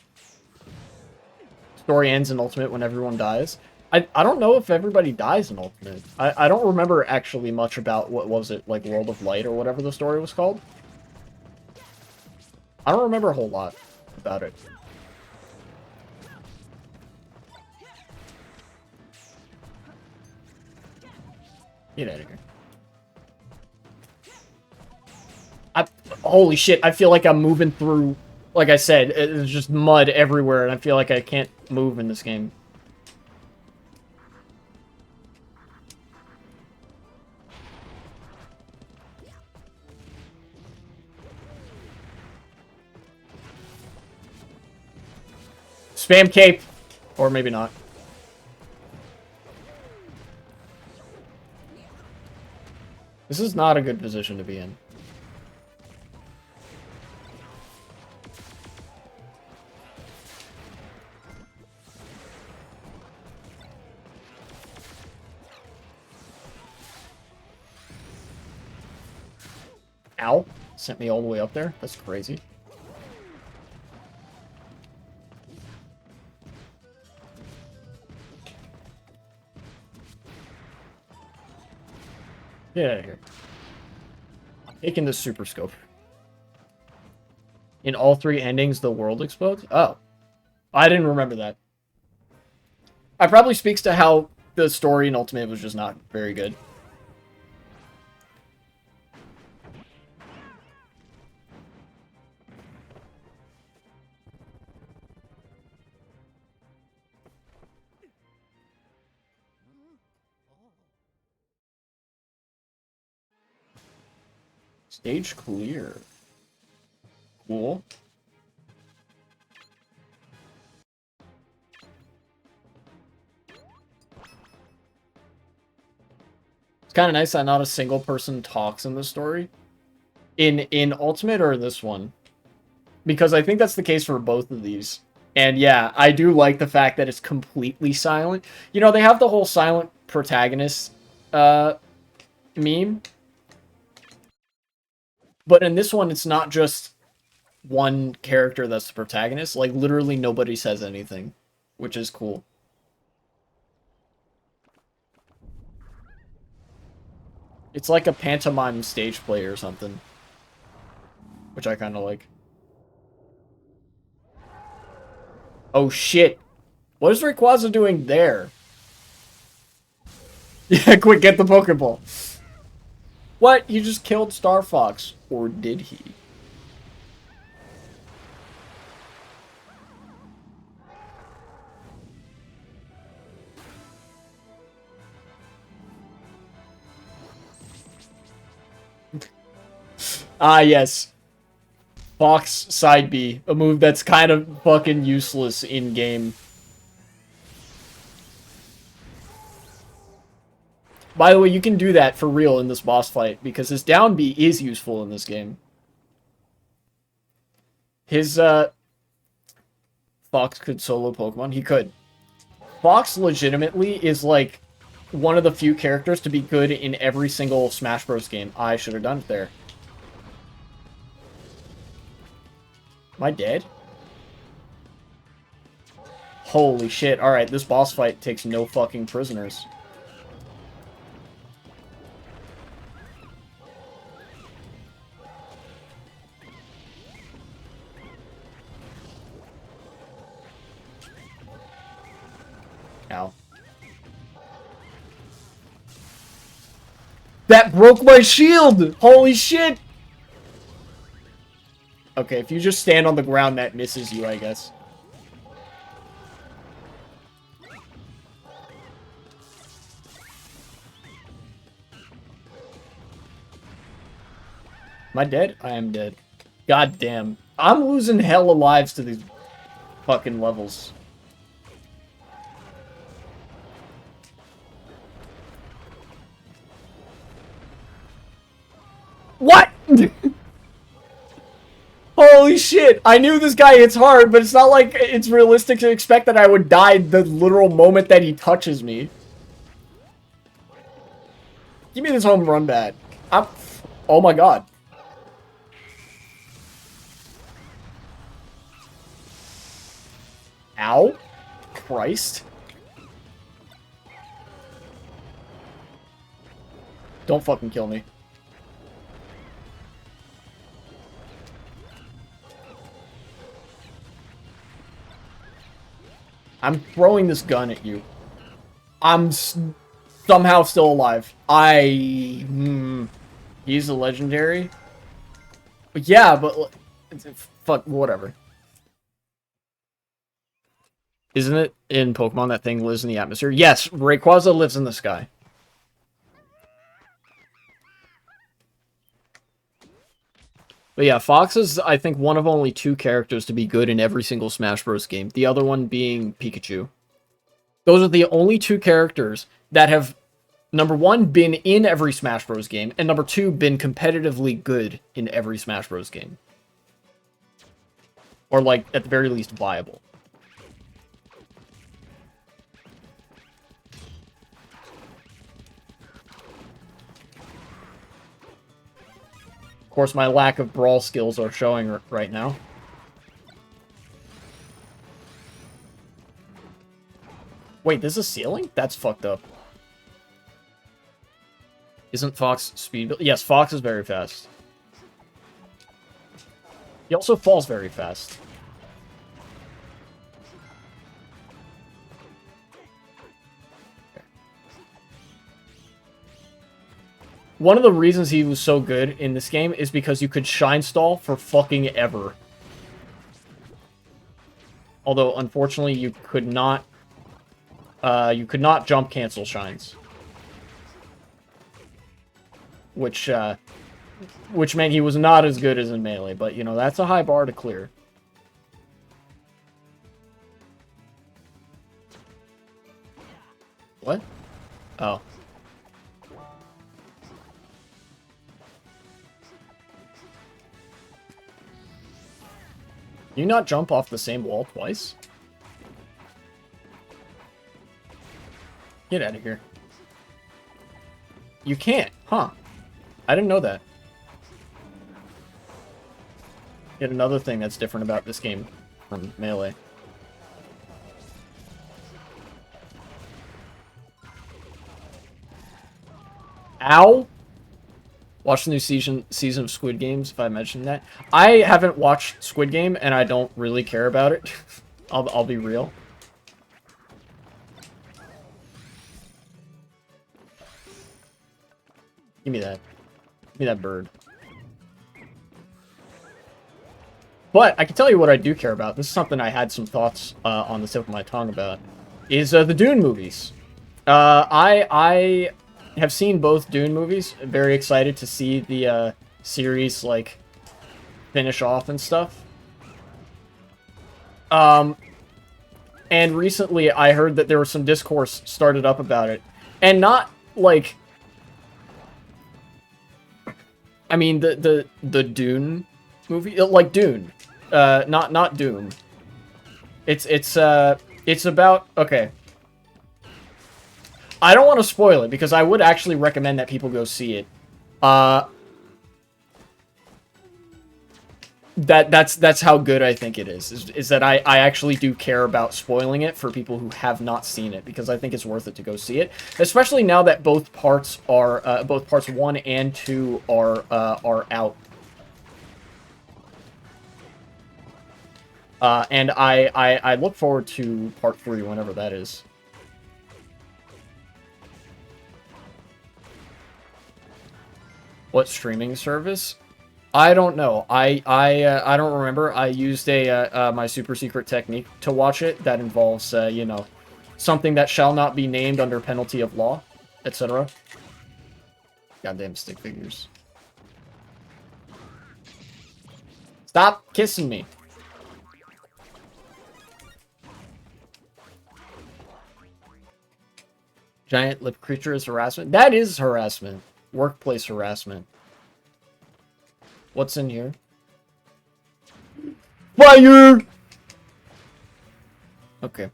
Story ends in Ultimate when everyone dies. I don't know if everybody dies in Ultimate. I don't remember actually much about, what was it, like, World of Light or whatever the story was called. I don't remember a whole lot about it. Get out of here. Holy shit, I feel like I'm moving through, like I said, it's just mud everywhere, and I feel like I can't move in this game. Spam cape! Or maybe not. This is not a good position to be in. Ow. Sent me all the way up there? That's crazy. Get out of here. I'm taking this super scope. In all 3 endings, the world explodes? Oh. I didn't remember that. It probably speaks to how the story in Ultimate was just not very good. Stage clear. Cool. It's kind of nice that not a single person talks in the story. In Ultimate or this one? Because I think that's the case for both of these. And yeah, I do like the fact that it's completely silent. You know, they have the whole silent protagonist meme. But in this one, it's not just one character that's the protagonist. Like, literally nobody says anything, which is cool. It's like a pantomime stage play or something, which I kind of like. Oh, shit. What is Rayquaza doing there? Yeah, quick, get the Pokeball. What? He just killed Star Fox. Or did he? Ah, yes. Fox side B. A move that's kind of fucking useless in-game. By the way, you can do that for real in this boss fight, because his down B is useful in this game. His, Fox could solo Pokemon. He could. Fox legitimately is, like, one of the few characters to be good in every single Smash Bros. Game. I should have done it there. Am I dead? Holy shit. Alright, this boss fight takes no fucking prisoners. Ow. That broke my shield! Holy shit! Okay, if you just stand on the ground, that misses you, I guess. Am I dead? I am dead. God damn. I'm losing hella lives to these fucking levels. What? Holy shit! I knew this guy hits hard, but it's not like it's realistic to expect that I would die the literal moment that he touches me. Give me this home run bat. Oh my god. Ow. Christ. Don't fucking kill me. I'm throwing this gun at you. I'm somehow still alive. He's a legendary? Yeah, but... Fuck, whatever. Isn't it in Pokemon that thing lives in the atmosphere? Yes, Rayquaza lives in the sky. But yeah, Fox is, I think, one of only two characters to be good in every single Smash Bros. Game. The other one being Pikachu. Those are the only two characters that have, number one, been in every Smash Bros. Game, and number two, been competitively good in every Smash Bros. Game. Or, like, at the very least, viable. Of course, my lack of brawl skills are showing right now. Wait, this is ceiling? That's fucked up. Isn't Fox speed? Yes, Fox is very fast. He also falls very fast. One of the reasons he was so good in this game is because you could shine stall for fucking ever. Although, unfortunately, you could not jump cancel shines. Which, which meant he was not as good as in Melee, but, you know, that's a high bar to clear. What? Oh. Can you not jump off the same wall twice? Get out of here. You can't, huh? I didn't know that. Yet another thing that's different about this game from Melee. Ow! Watch the new season of Squid Games, if I mentioned that. I haven't watched Squid Game, and I don't really care about it. I'll be real. Give me that. Give me that bird. But I can tell you what I do care about. This is something I had some thoughts on the tip of my tongue about. Is the Dune movies. I have seen both Dune movies. Very excited to see the series like finish off and stuff. And recently I heard that there was some discourse started up about it, and not like, I mean the Dune movie, like Dune, not Doom. It's about, okay. I don't want to spoil it, because I would actually recommend that people go see it. That's how good I think it is that I actually do care about spoiling it for people who have not seen it, because I think it's worth it to go see it, especially now that both parts are both parts 1 and 2 are out. And I look forward to part 3 whenever that is. What streaming service? I don't know. I don't remember. I used my super secret technique to watch it that involves, you know, something that shall not be named under penalty of law, etc. Goddamn stick figures. Stop kissing me. Giant lip creature is harassment? That is harassment. Workplace harassment. What's in here? Fire! Okay.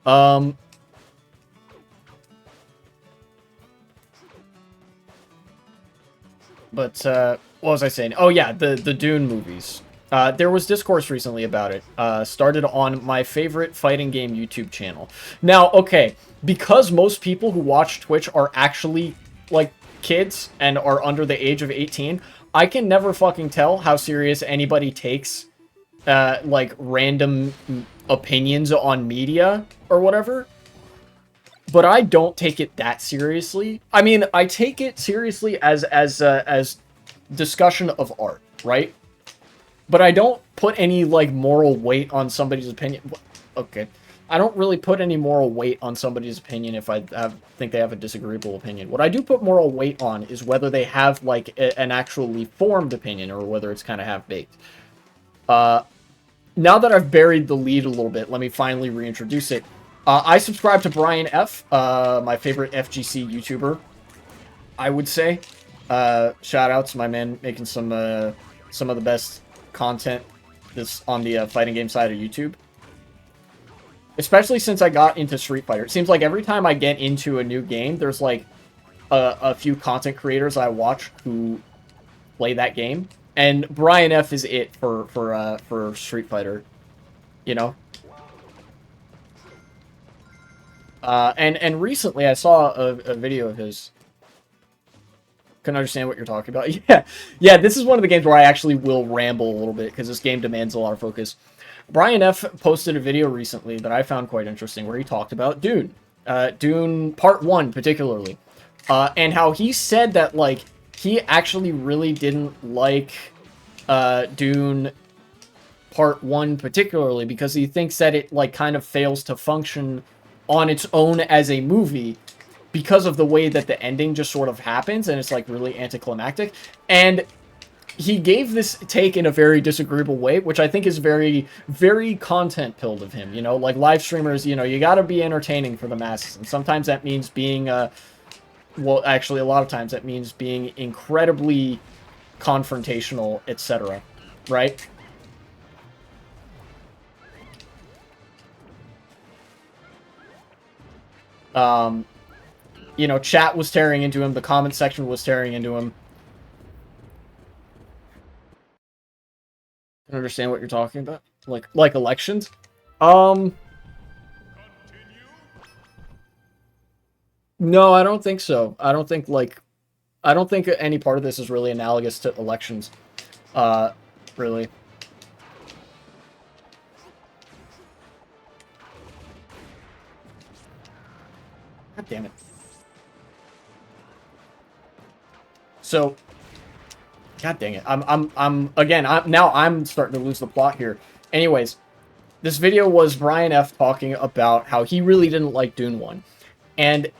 But, what was I saying? Oh, yeah, the Dune movies. There was discourse recently about it. Started on my favorite fighting game YouTube channel. Now, okay, because most people who watch Twitch are actually, like, kids and are under the age of 18, I can never fucking tell how serious anybody takes, like, random opinions on media or whatever. But I don't take it that seriously. I mean, I take it seriously as discussion of art, right? But I don't put any, like, moral weight on somebody's opinion. Okay. I don't really put any moral weight on somebody's opinion if I think they have a disagreeable opinion. What I do put moral weight on is whether they have, like, an actually formed opinion or whether it's kind of half-baked. Now that I've buried the lead a little bit, let me finally reintroduce it. I subscribe to Brian F., my favorite FGC YouTuber, I would say. Shout out to my man making some of the best content that's on the fighting game side of YouTube. Especially since I got into Street Fighter. It seems like every time I get into a new game, there's like a few content creators I watch who play that game. And Brian F. is it for Street Fighter, you know? And recently I saw a video of his. Couldn't understand what you're talking about. Yeah, this is one of the games where I actually will ramble a little bit because this game demands a lot of focus. Brian F. posted a video recently that I found quite interesting where he talked about Dune. Dune Part 1 particularly. And how he said that, like, he actually really didn't like Dune Part 1 particularly because he thinks that it, like, kind of fails to function on its own as a movie because of the way that the ending just sort of happens, and it's, like, really anticlimactic. And he gave this take in a very disagreeable way, which I think is very, very content-pilled of him, you know? Like, live streamers, you know, you gotta be entertaining for the masses, and sometimes that means being, well, actually, a lot of times that means being incredibly confrontational, etc., right? You know, chat was tearing into him, the comment section was tearing into him. I don't understand what you're talking about. Like elections? No, I don't think so. I don't think, like, I don't think any part of this is really analogous to elections. Really. God damn it. So, god dang it. Now I'm starting to lose the plot here. Anyways, this video was Brian F. talking about how he really didn't like Dune 1. And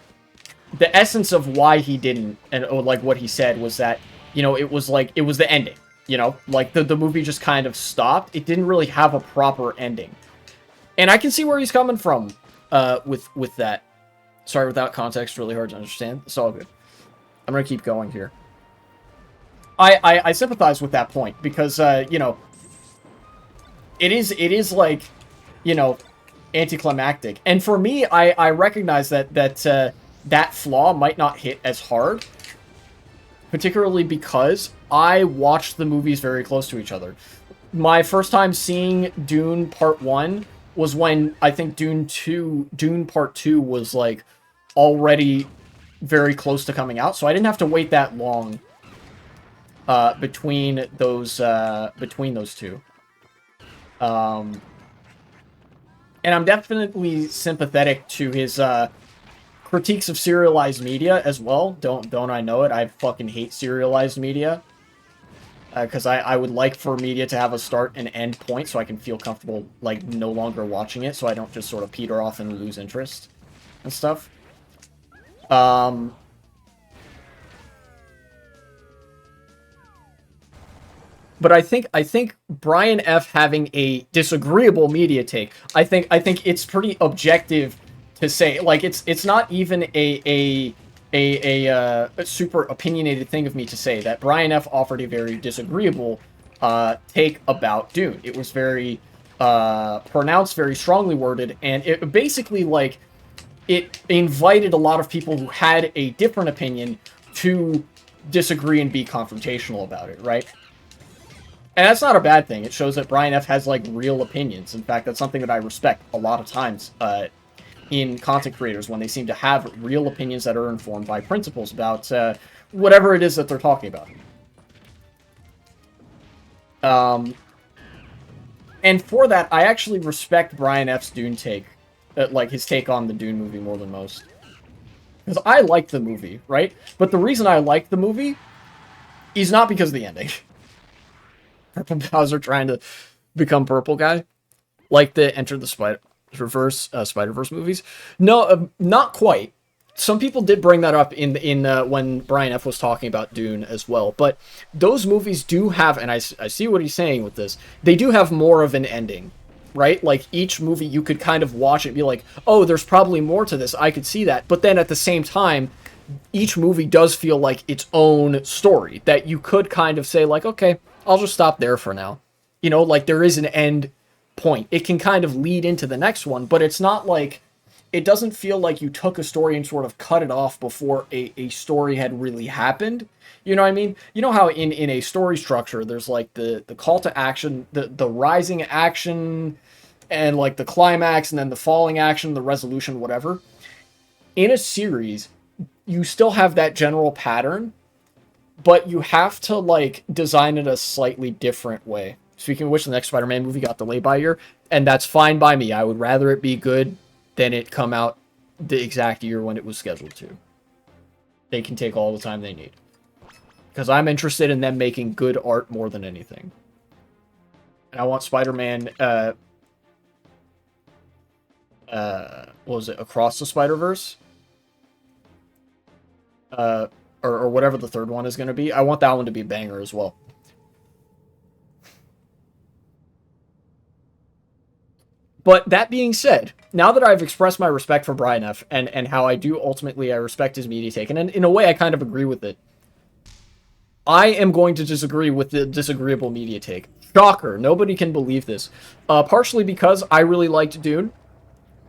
the essence of why he didn't, and like what he said, was that, you know, it was the ending. You know, like the movie just kind of stopped. It didn't really have a proper ending. And I can see where he's coming from with that. Sorry, without context, really hard to understand. It's all good. I'm gonna keep going here. I sympathize with that point because, you know, it is like, you know, anticlimactic. And for me, I recognize that flaw might not hit as hard, particularly because I watched the movies very close to each other. My first time seeing Dune Part 1 was when I think Dune Part 2 was, like, already very close to coming out, so I didn't have to wait that long between those two. And I'm definitely sympathetic to his critiques of serialized media as well. Don't I know it? I fucking hate serialized media. Because I would like for media to have a start and end point so I can feel comfortable, like, no longer watching it, so I don't just sort of peter off and lose interest and stuff. But I think Brian F. having a disagreeable media take, I think it's pretty objective to say, like, it's not even a super opinionated thing of me to say that Brian F. offered a very disagreeable take about Dune. It was very pronounced, very strongly worded, and it basically, like, it invited a lot of people who had a different opinion to disagree and be confrontational about it, right? And that's not a bad thing. It shows that Brian F. has, like, real opinions. In fact, that's something that I respect a lot of times in content creators, when they seem to have real opinions that are informed by principles about whatever it is that they're talking about. And for that, I actually respect Brian F.'s Dune take, like, his take on the Dune movie more than most. Because I like the movie, right? But the reason I like the movie is not because of the ending. Purple Bowser trying to become purple guy, like the Enter the Spider-Verse movies. No, not quite. Some people did bring that up in when Brian F. was talking about Dune as well. But those movies do have, and I see what he's saying with this, they do have more of an ending, right? Like, each movie you could kind of watch it and be like, oh, there's probably more to this. I could see that. But then at the same time, each movie does feel like its own story that you could kind of say, like, okay, I'll just stop there for now. You know, like, there is an end point. It can kind of lead into the next one, but it's not like, it doesn't feel like you took a story and sort of cut it off before a story had really happened. You know what I mean? You know how in a story structure, there's, like, the call to action, the rising action, and, like, the climax, and then the falling action, the resolution, whatever. In a series, you still have that general pattern, but you have to, like, design it a slightly different way. Speaking of which, the next Spider-Man movie got delayed by a year, and that's fine by me. I would rather it be good than it come out the exact year when it was scheduled to. They can take all the time they need. Because I'm interested in them making good art more than anything. And I want Spider-Man, what was it, Across the Spider-Verse? uh, or whatever the third one is going to be. I want that one to be banger as well. But that being said, now that I've expressed my respect for Brian F. and how I do ultimately I respect his media take, and in a way I kind of agree with it, I am going to disagree with the disagreeable media take. Shocker, nobody can believe this. Partially because I really liked Dune,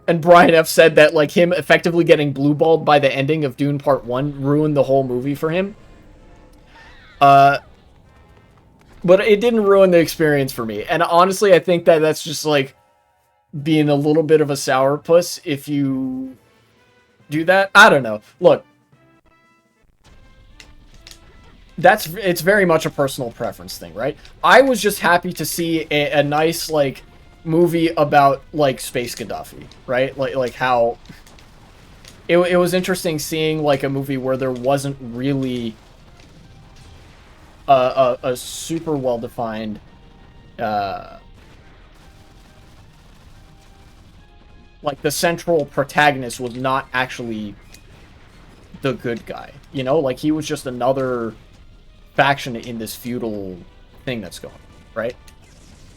and Brian F. said that like him effectively getting blue-balled by the ending of Dune Part 1 ruined the whole movie for him. But it didn't ruin the experience for me. And honestly, I think that that's just like being a little bit of a sourpuss if you do that. I don't know. Look, it's very much a personal preference thing, right? I was just happy to see a nice like movie about like space Gaddafi, right? Like how it was interesting seeing like a movie where there wasn't really a super well defined like the central protagonist was not actually the good guy, you know? Like he was just another faction in this feudal thing that's going on, right?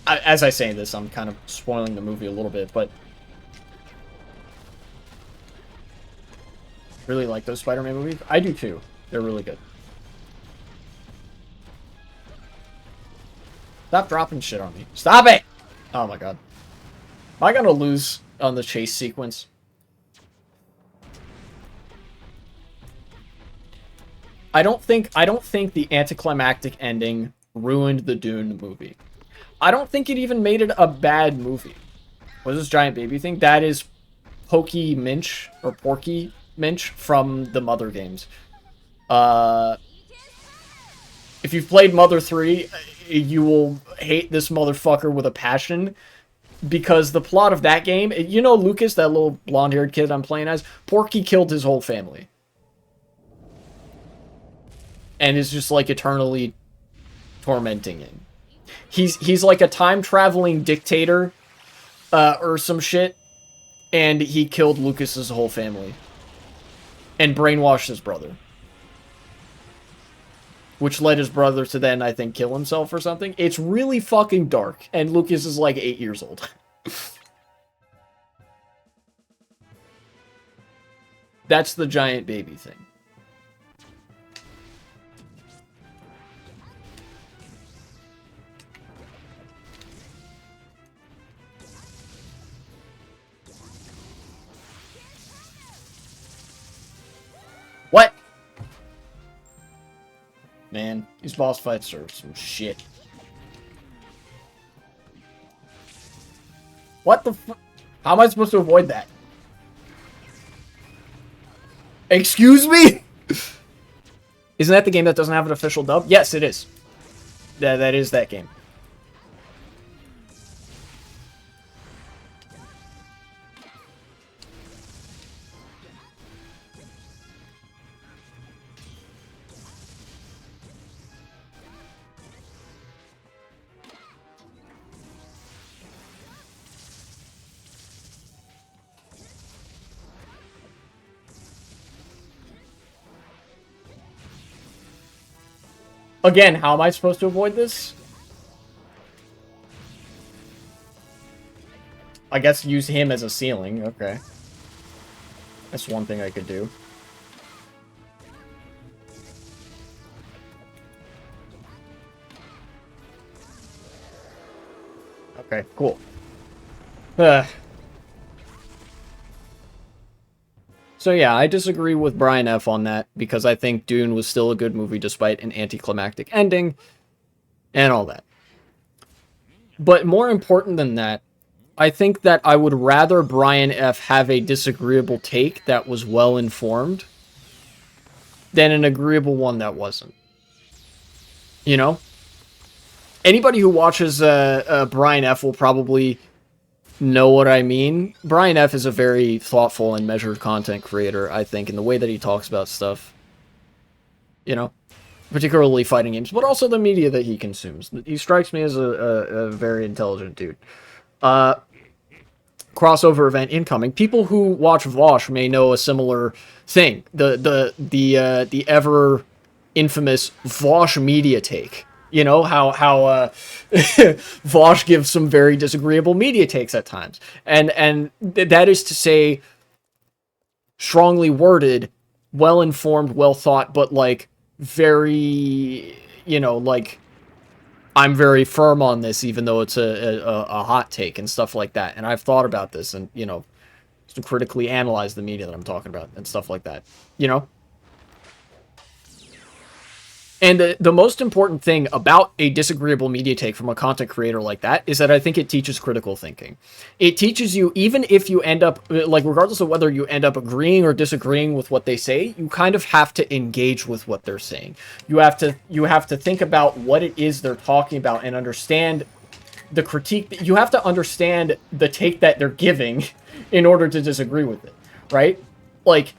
As I say this, I'm kind of spoiling the movie a little bit, but really like those Spider-Man movies. I do too. They're really good. Stop dropping shit on me. Stop it! Oh my god. Am I gonna lose on the chase sequence? I don't think the anticlimactic ending ruined the Dune movie. I don't think it even made it a bad movie. What is this giant baby thing? That is Pokey Minch, or Porky Minch from the Mother games. If you've played Mother 3, you will hate this motherfucker with a passion. Because the plot of that game, you know Lucas, that little blonde-haired kid I'm playing as? Porky killed his whole family. And is just like eternally tormenting him. He's like a time-traveling dictator, or some shit, and he killed Lucas's whole family. And brainwashed his brother. Which led his brother to then, I think, kill himself or something. It's really fucking dark. And Lucas is like 8 years old. That's the giant baby thing. What? Man, these boss fights are some shit. What the fu- How am I supposed to avoid that? Excuse me? Isn't that the game that doesn't have an official dub? Yes, it is. That is that game. Again, how am I supposed to avoid this? I guess use him as a ceiling. Okay. That's one thing I could do. Okay, cool. So yeah, I disagree with Brian F. on that, because I think Dune was still a good movie despite an anticlimactic ending, and all that. But more important than that, I think that I would rather Brian F. have a disagreeable take that was well-informed than an agreeable one that wasn't. You know? Anybody who watches Brian F. will probably know what I mean. Brian F. is a very thoughtful and measured content creator, I think, in the way that he talks about stuff. You know? Particularly fighting games, but also the media that he consumes. He strikes me as a very intelligent dude. crossover event incoming. People who watch Vosh may know a similar thing. The ever infamous Vosh media take. You know how Vosh gives some very disagreeable media takes at times, and that is to say, strongly worded, well informed, well thought, but like very, you know, like I'm very firm on this, even though it's a hot take and stuff like that. And I've thought about this, and you know, to critically analyze the media that I'm talking about and stuff like that. You know. And the most important thing about a disagreeable media take from a content creator like that is that I think it teaches critical thinking. It teaches you, even if you end up, like, regardless of whether you end up agreeing or disagreeing with what they say, you kind of have to engage with what they're saying. You have to think about what it is they're talking about and understand the critique. You have to understand the take that they're giving in order to disagree with it, right? Like,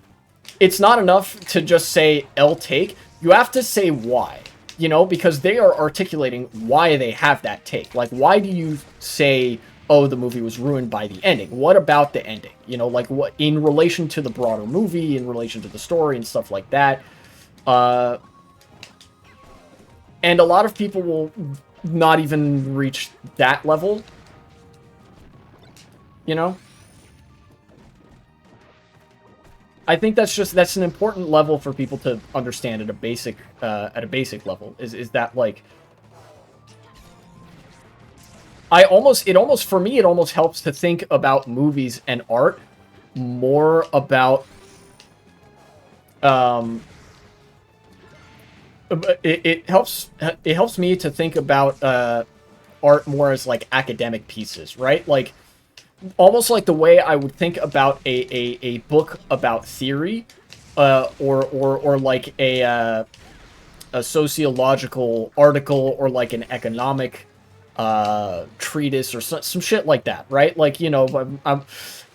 it's not enough to just say L take. You have to say why, you know, because they are articulating why they have that take. Like, why do you say, oh, the movie was ruined by the ending? What about the ending? You know, like, what in relation to the broader movie, in relation to the story and stuff like that. And a lot of people will not even reach that level, you know? I think that's an important level for people to understand at a basic level, is that, like, for me it almost helps to think about movies and art more about it helps me to think about art more as like academic pieces, right? Like, almost like the way I would think about a book about theory, or like a sociological article, or like an economic treatise, or some shit like that, right? Like, you know,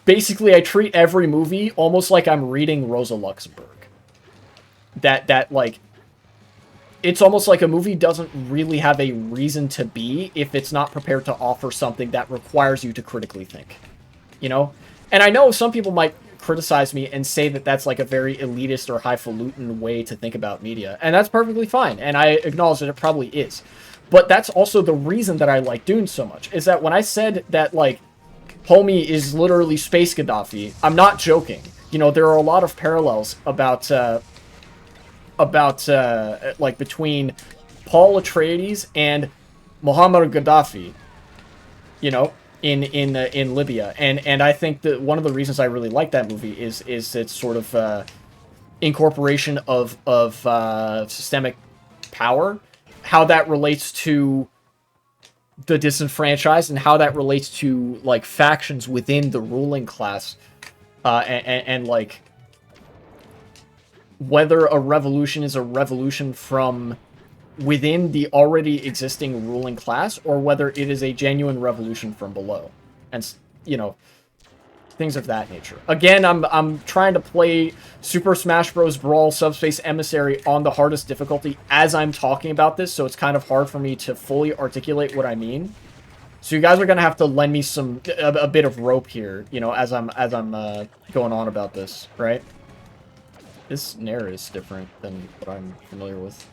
basically I treat every movie almost like I'm reading Rosa Luxemburg. That like, it's almost like a movie doesn't really have a reason to be if it's not prepared to offer something that requires you to critically think, you know? And I know some people might criticize me and say that that's like a very elitist or highfalutin way to think about media, and that's perfectly fine, and I acknowledge that it probably is. But that's also the reason that I like Dune so much, is that when I said that, like, Homie is literally Space Gaddafi, I'm not joking. You know, there are a lot of parallels about like, between Paul Atreides and Muammar Gaddafi, you know, in Libya, and I think that one of the reasons I really like that movie is its sort of incorporation of systemic power, how that relates to the disenfranchised, and how that relates to, like, factions within the ruling class, and like, whether a revolution is a revolution from within the already existing ruling class, or whether it is a genuine revolution from below. And, you know, things of that nature. Again, I'm trying to play Super Smash Bros. Brawl Subspace Emissary on the hardest difficulty as I'm talking about this, so it's kind of hard for me to fully articulate what I mean. So you guys are gonna have to lend me a bit of rope here, you know, as I'm going on about this, right? This Nair is different than what I'm familiar with.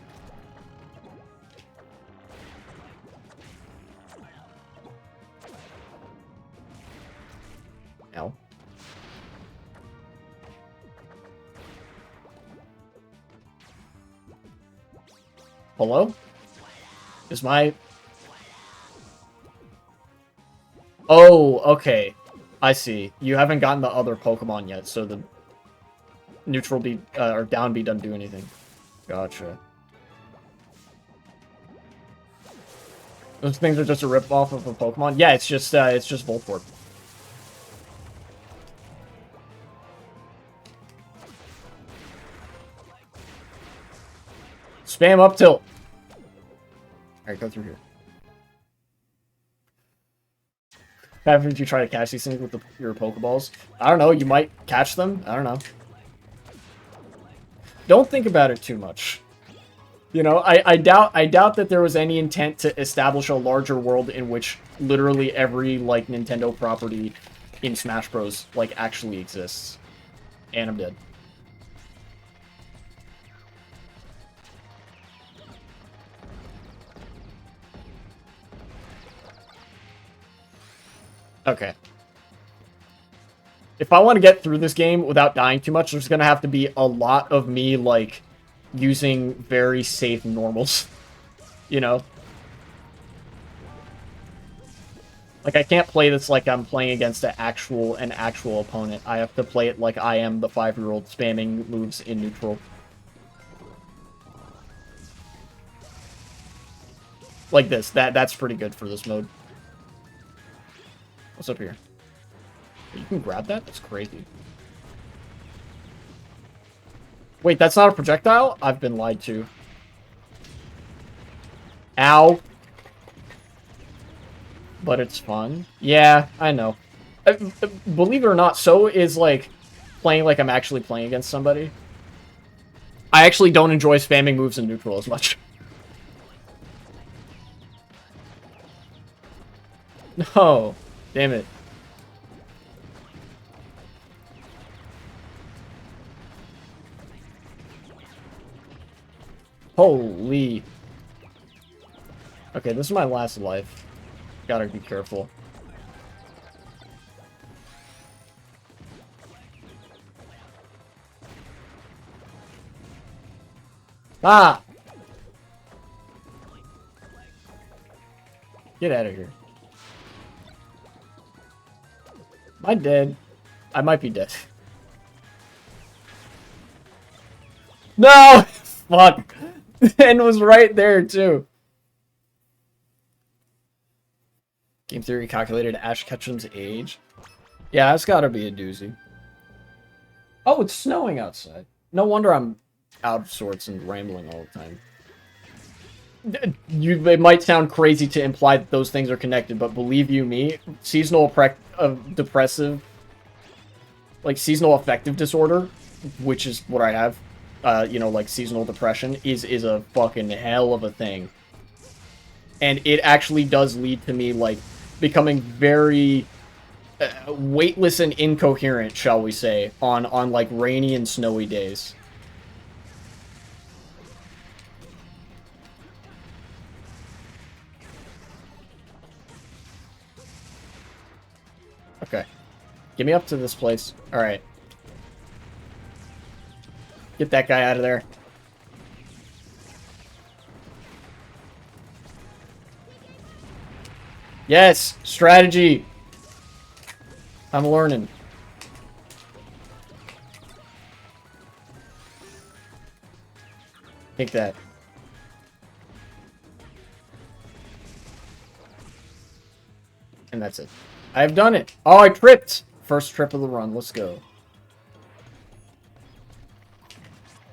Ow. Hello? Is my... Oh, okay. I see. You haven't gotten the other Pokemon yet, so the neutral B, or down B doesn't do anything. Gotcha. Those things are just a rip-off of a Pokemon? Yeah, it's just Voltorb. Spam up tilt. Alright, go through here. Haven't you tried to catch these things with your Pokeballs? I don't know, you might catch them? I don't know. Don't think about it too much. You know, I doubt that there was any intent to establish a larger world in which literally every, like, Nintendo property in Smash Bros. Like, actually exists. And I'm dead. Okay. If I want to get through this game without dying too much, there's going to have to be a lot of me, like, using very safe normals. You know? Like, I can't play this like I'm playing against an actual opponent. I have to play it like I am the 5-year-old spamming moves in neutral. Like this. That's pretty good for this mode. What's up here? You can grab that? That's crazy. Wait, that's not a projectile? I've been lied to. Ow. But it's fun. Yeah, I know. Believe it or not, so is, like, playing like I'm actually playing against somebody. I actually don't enjoy spamming moves in neutral as much. No. Damn it. Holy. Okay, this is my last life. Gotta be careful. Ah! Get out of here. Am I dead? I might be dead. No! Fuck. And was right there, too. Game theory calculated Ash Ketchum's age. Yeah, it's gotta be a doozy. Oh, it's snowing outside. No wonder I'm out of sorts and rambling all the time. It might sound crazy to imply that those things are connected, but believe you me, seasonal depressive, like seasonal affective disorder, which is what I have, you know, like seasonal depression, is a fucking hell of a thing. And it actually does lead to me, like, becoming very weightless and incoherent, shall we say, on like rainy and snowy days. Okay. Get me up to this place. Alright. Get that guy out of there. Yes! Strategy! I'm learning. Take that. And that's it. I've done it! Oh, I tripped! First trip of the run. Let's go.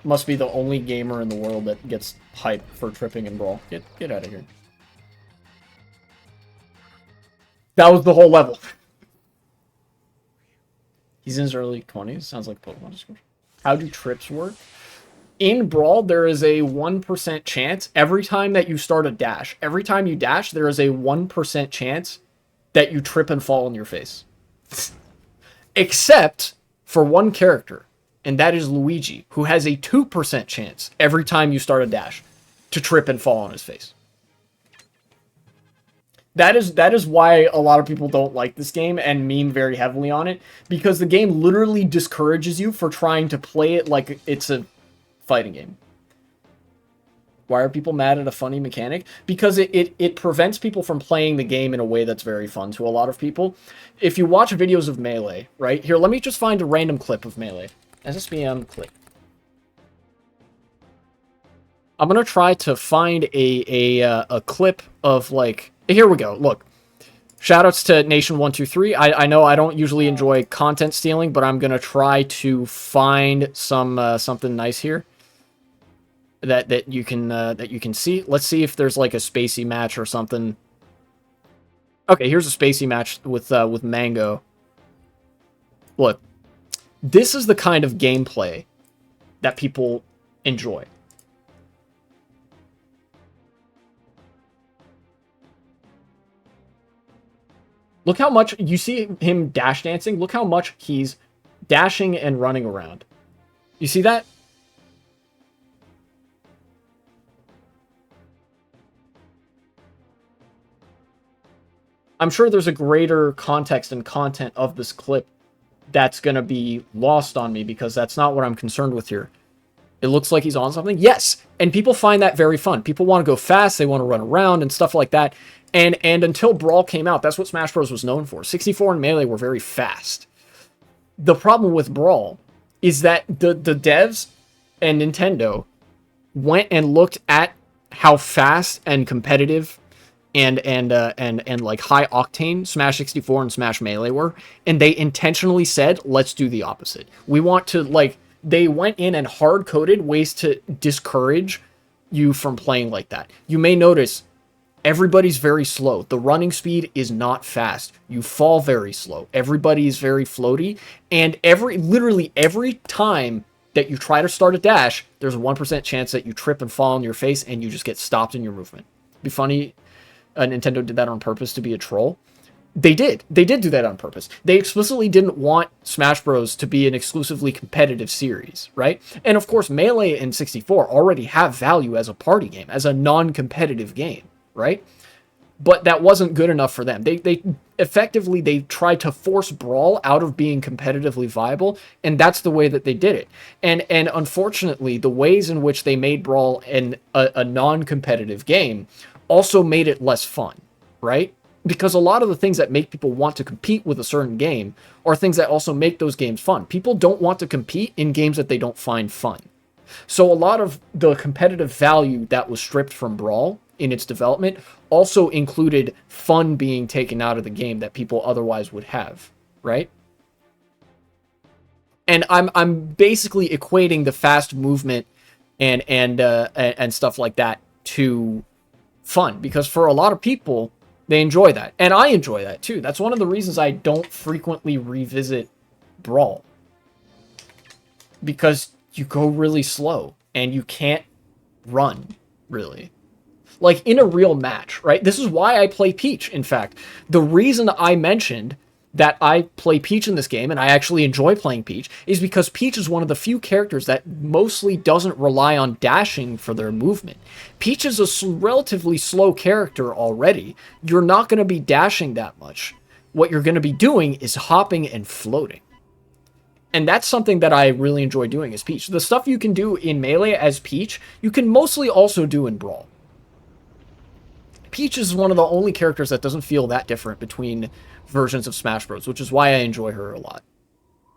Must be the only gamer in the world that gets hyped for tripping in Brawl. Get out of here. That was the whole level. He's in his early 20s. Sounds like a Pokemon description. How do trips work? In Brawl, there is a 1% chance every time that you start a dash. Every time you dash, there is a 1% chance that you trip and fall on your face. Except for one character, and that is Luigi, who has a 2% chance every time you start a dash to trip and fall on his face. That is why a lot of people don't like this game and meme very heavily on it, because the game literally discourages you for trying to play it like it's a fighting game. Why are people mad at a funny mechanic? Because it prevents people from playing the game in a way that's very fun to a lot of people. If you watch videos of Melee, right? Here, let me just find a random clip of Melee. SSBM click. I'm gonna try to find a clip of, like... Here we go, look. Shoutouts to Nation123. I know I don't usually enjoy content stealing, but I'm gonna try to find some something nice here that you can see. Let's see if there's like a spacey match or something. Okay, here's a spacey match with Mango. Look, this is the kind of gameplay that people enjoy. Look how much you see him dash dancing. Look how much he's dashing and running around. You see that? I'm sure there's a greater context and content of this clip that's going to be lost on me because that's not what I'm concerned with here. It looks like he's on something. Yes. And people find that very fun. People want to go fast. They want to run around and stuff like that. And until Brawl came out, that's what Smash Bros. Was known for. 64 and Melee were very fast. The problem with Brawl is that the devs and Nintendo went and looked at how fast and competitive and like high octane Smash 64 and Smash Melee were, and they intentionally said, let's do the opposite. We want to, like, they went in and hard coded ways to discourage you from playing like that. You may notice everybody's very slow. The running speed is not fast. You fall very slow. Everybody is very floaty, and literally every time that you try to start a dash, there's a 1% chance that you trip and fall on your face and you just get stopped in your movement. It'd be funny. Nintendo did that on purpose to be a troll. They did do that on purpose. They explicitly didn't want Smash Bros. To be an exclusively competitive series, right? And of course, Melee and 64 already have value as a party game, as a non-competitive game, right? But that wasn't good enough for them. They effectively, they tried to force Brawl out of being competitively viable, and that's the way that they did it. And unfortunately, the ways in which they made Brawl a non-competitive game also made it less fun, right? Because a lot of the things that make people want to compete with a certain game are things that also make those games fun. People don't want to compete in games that they don't find fun. So a lot of the competitive value that was stripped from Brawl in its development also included fun being taken out of the game that people otherwise would have, right? And I'm basically equating the fast movement and stuff like that to fun, because for a lot of people, they enjoy that, and I enjoy that too. That's one of the reasons I don't frequently revisit Brawl, because you go really slow and you can't run really, like in a real match, right? This is why I play Peach. In fact, the reason I mentioned that I play Peach in this game, and I actually enjoy playing Peach, is because Peach is one of the few characters that mostly doesn't rely on dashing for their movement. Peach is a relatively slow character already. You're not going to be dashing that much. What you're going to be doing is hopping and floating. And that's something that I really enjoy doing as Peach. The stuff you can do in Melee as Peach, you can mostly also do in Brawl. Peach is one of the only characters that doesn't feel that different between versions of Smash Bros., which is why I enjoy her a lot.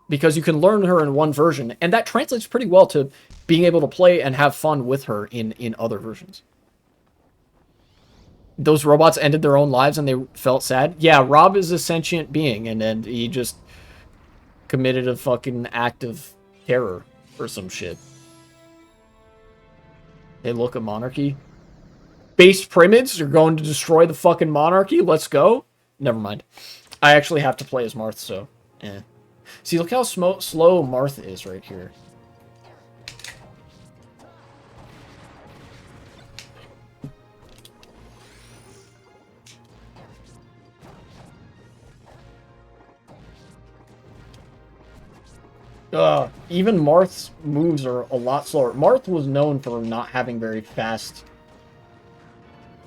Because you can learn her in one version, and that translates pretty well to being able to play and have fun with her in other versions. Those robots ended their own lives and they felt sad. Yeah, Rob is a sentient being, and then he just committed a fucking act of terror or some shit. Hey, look at Monarchy. Base Primids, you're going to destroy the fucking Monarchy? Let's go? Never mind. I actually have to play as Marth, so eh. See, look how slow Marth is right here. Even Marth's moves are a lot slower. Marth was known for not having very fast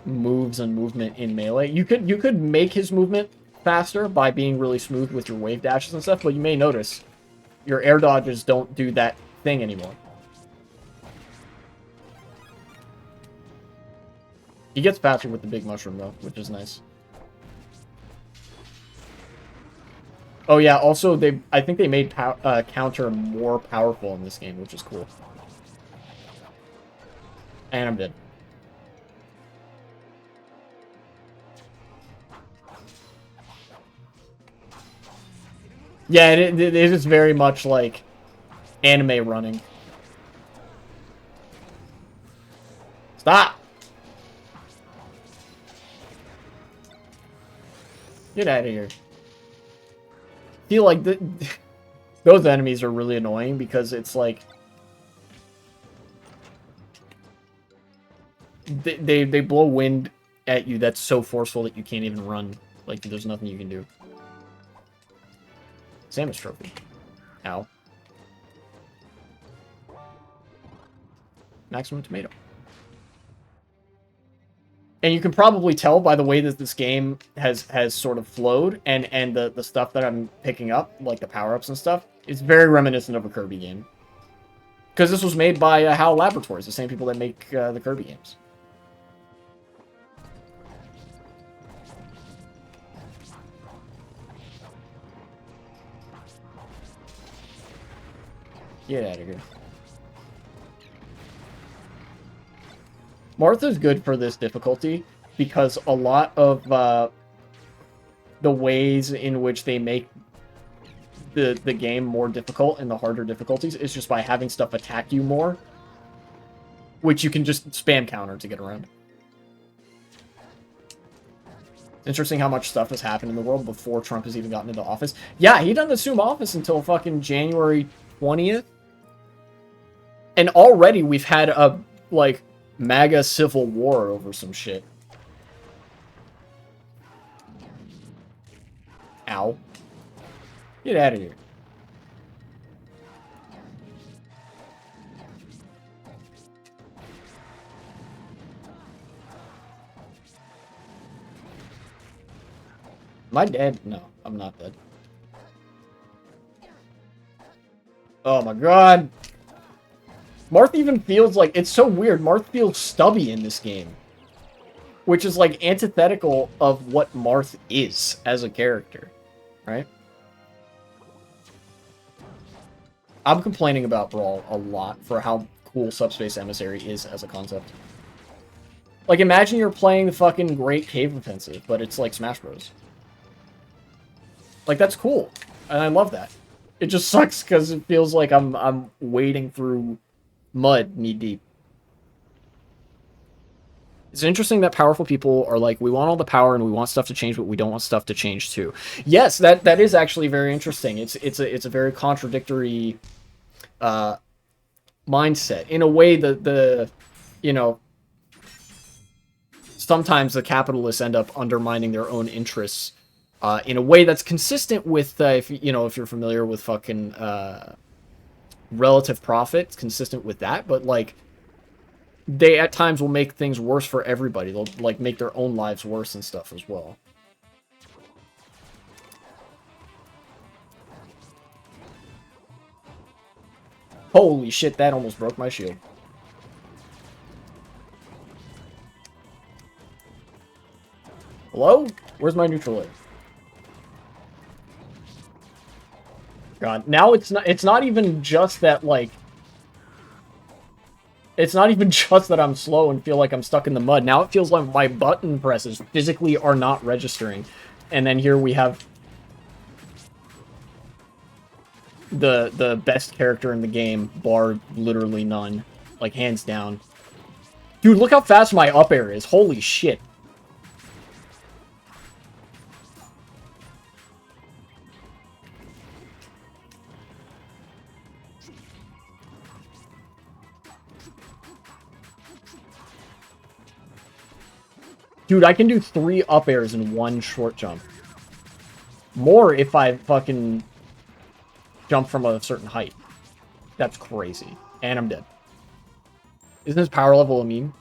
moves and movement in Melee. You could make his movement faster by being really smooth with your wave dashes and stuff, but you may notice your air dodges don't do that thing anymore. He gets faster with the big mushroom though, which is nice. Oh yeah, also I think they made counter more powerful in this game, which is cool. And I'm dead. Yeah, it is very much like anime running. Stop! Get out of here. I feel like those enemies are really annoying because it's like they blow wind at you that's so forceful that you can't even run. Like, there's nothing you can do. Samus trophy. Ow. Maximum tomato. And you can probably tell by the way that this game has sort of flowed, and the stuff that I'm picking up, like the power-ups and stuff, it's very reminiscent of a Kirby game. Because this was made by HAL Laboratories, the same people that make the Kirby games. Get out of here. Martha's good for this difficulty because a lot of the ways in which they make the game more difficult and the harder difficulties is just by having stuff attack you more, which you can just spam counter to get around. It's interesting how much stuff has happened in the world before Trump has even gotten into office. Yeah, he doesn't assume office until fucking January 20th. And already we've had a, like, MAGA civil war over some shit. Ow. Get out of here. Am I dead? No, I'm not dead. Oh my god. Marth even feels like... It's so weird. Marth feels stubby in this game. Which is, like, antithetical of what Marth is as a character. Right? I'm complaining about Brawl a lot for how cool Subspace Emissary is as a concept. Like, imagine you're playing the fucking Great Cave Offensive, but it's like Smash Bros. Like, that's cool. And I love that. It just sucks because it feels like I'm wading through mud knee-deep. It's interesting that powerful people are like, we want all the power and we want stuff to change, but we don't want stuff to change too. Yes, that is actually very interesting. It's a very contradictory mindset. In a way, the you know, sometimes the capitalists end up undermining their own interests in a way that's consistent with if you're familiar with fucking relative profit, it's consistent with that, but like they at times will make things worse for everybody. They'll like make their own lives worse and stuff as well. Holy shit, that almost broke my shield. Hello? Where's my neutral air? God, now it's not even just that, like, it's not even just that I'm slow and feel like I'm stuck in the mud. Now it feels like my button presses physically are not registering. And then here we have the best character in the game, bar literally none. Like, hands down. Dude, look how fast my up air is. Holy shit. Dude, I can do 3 up airs in 1 short jump. More if I fucking jump from a certain height. That's crazy. And I'm dead. Isn't his power level a meme?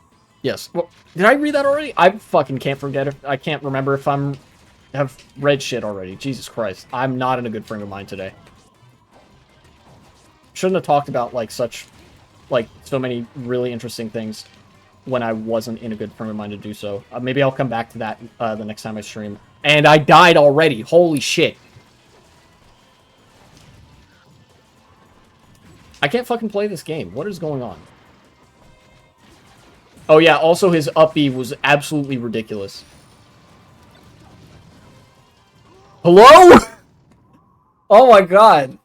Yes. Well, did I read that already? I fucking can't forget if I can't remember if have read shit already. Jesus Christ. I'm not in a good frame of mind today. Shouldn't have talked about like so many really interesting things when I wasn't in a good frame of mind to do so. Maybe I'll come back to that the next time I stream. And I died already. Holy shit. I can't fucking play this game. What is going on? Oh yeah, also his up B was absolutely ridiculous. Hello? Oh my god.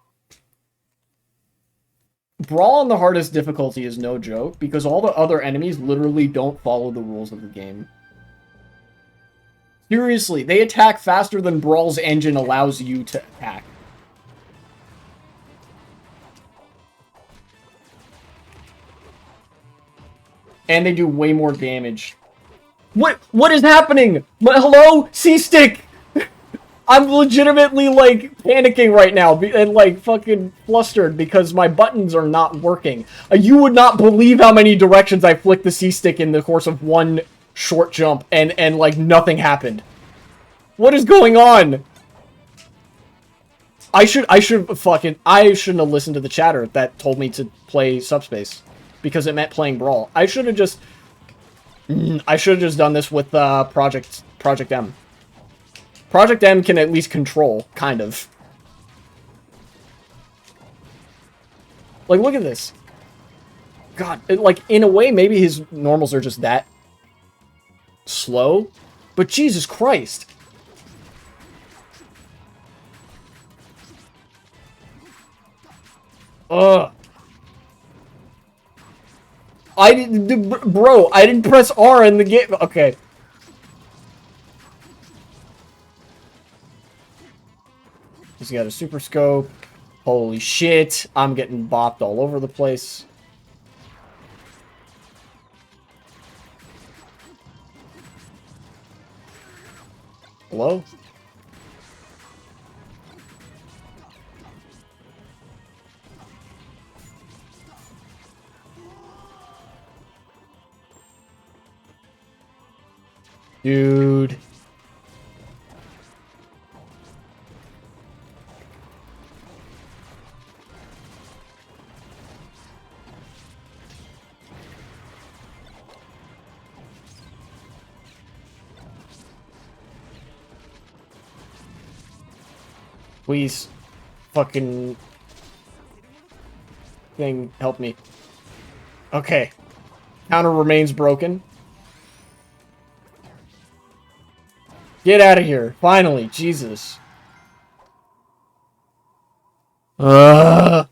Brawl on the hardest difficulty is no joke, because all the other enemies literally don't follow the rules of the game. Seriously, they attack faster than Brawl's engine allows you to attack. And they do way more damage. What is happening? Hello? C-Stick! I'm legitimately, like, panicking right now and, like, fucking flustered because my buttons are not working. You would not believe how many directions I flicked the C-stick in the course of one short jump and, like, nothing happened. What is going on? I shouldn't have listened to the chatter that told me to play Subspace. Because it meant playing Brawl. I should have just done this with, Project M. Project M can at least control, kind of. Like, look at this. God, like, in a way, maybe his normals are just that slow. But Jesus Christ. Ugh. Bro, I didn't press R in the game. Okay. He's got a super scope. Holy shit. I'm getting bopped all over the place. Hello? Dude. Please. Fucking thing, help me. Okay. Counter remains broken. Get out of here. Finally. Jesus. And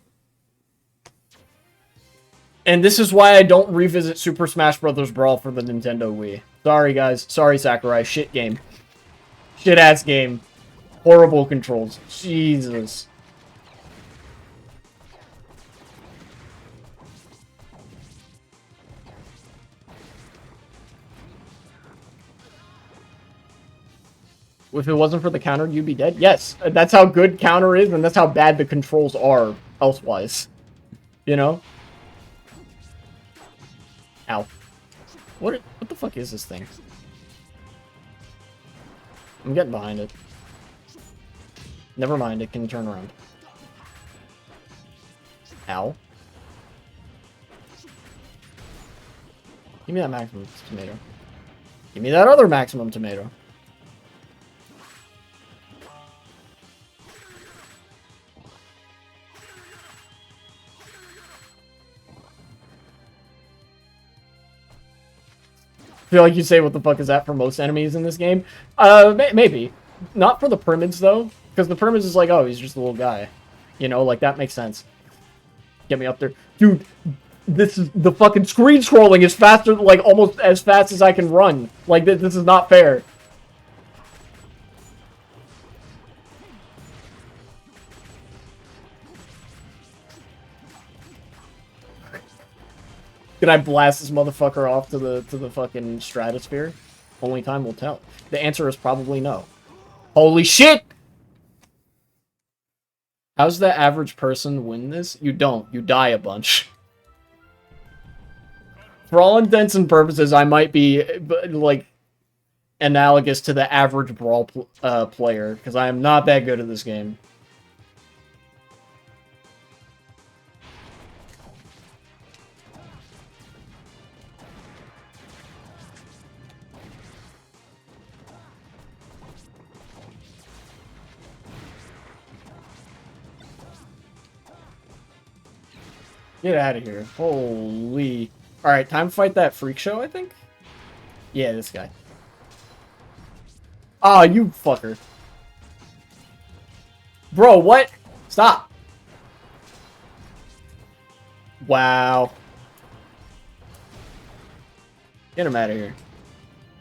this is why I don't revisit Super Smash Bros. Brawl for the Nintendo Wii. Sorry, guys. Sorry, Sakurai. Shit game. Shit-ass game. Horrible controls. Jesus. If it wasn't for the counter, you'd be dead? Yes. That's how good counter is, and that's how bad the controls are elsewise. You know? Ow. What the fuck is this thing? I'm getting behind it. Never mind, it can turn around. Ow. Give me that maximum tomato. Give me that other maximum tomato. I feel like you say, what the fuck is that for most enemies in this game? Maybe. Not for the Primids, though. Because the Primids is like, oh, he's just a little guy. You know, like, that makes sense. Get me up there. Dude, this is... The fucking screen scrolling is faster, like, almost as fast as I can run. Like, this is not fair. Can I blast this motherfucker off to the fucking stratosphere? Only time will tell. The answer is probably no. Holy shit! How's the average person win this? You don't. You die a bunch. For all intents and purposes, I might be, like, analogous to the average Brawl player, because I am not that good at this game. Get out of here. Holy. Alright, time to fight that freak show, I think? Yeah, this guy. Oh, you fucker. Bro, what? Stop. Wow. Get him out of here.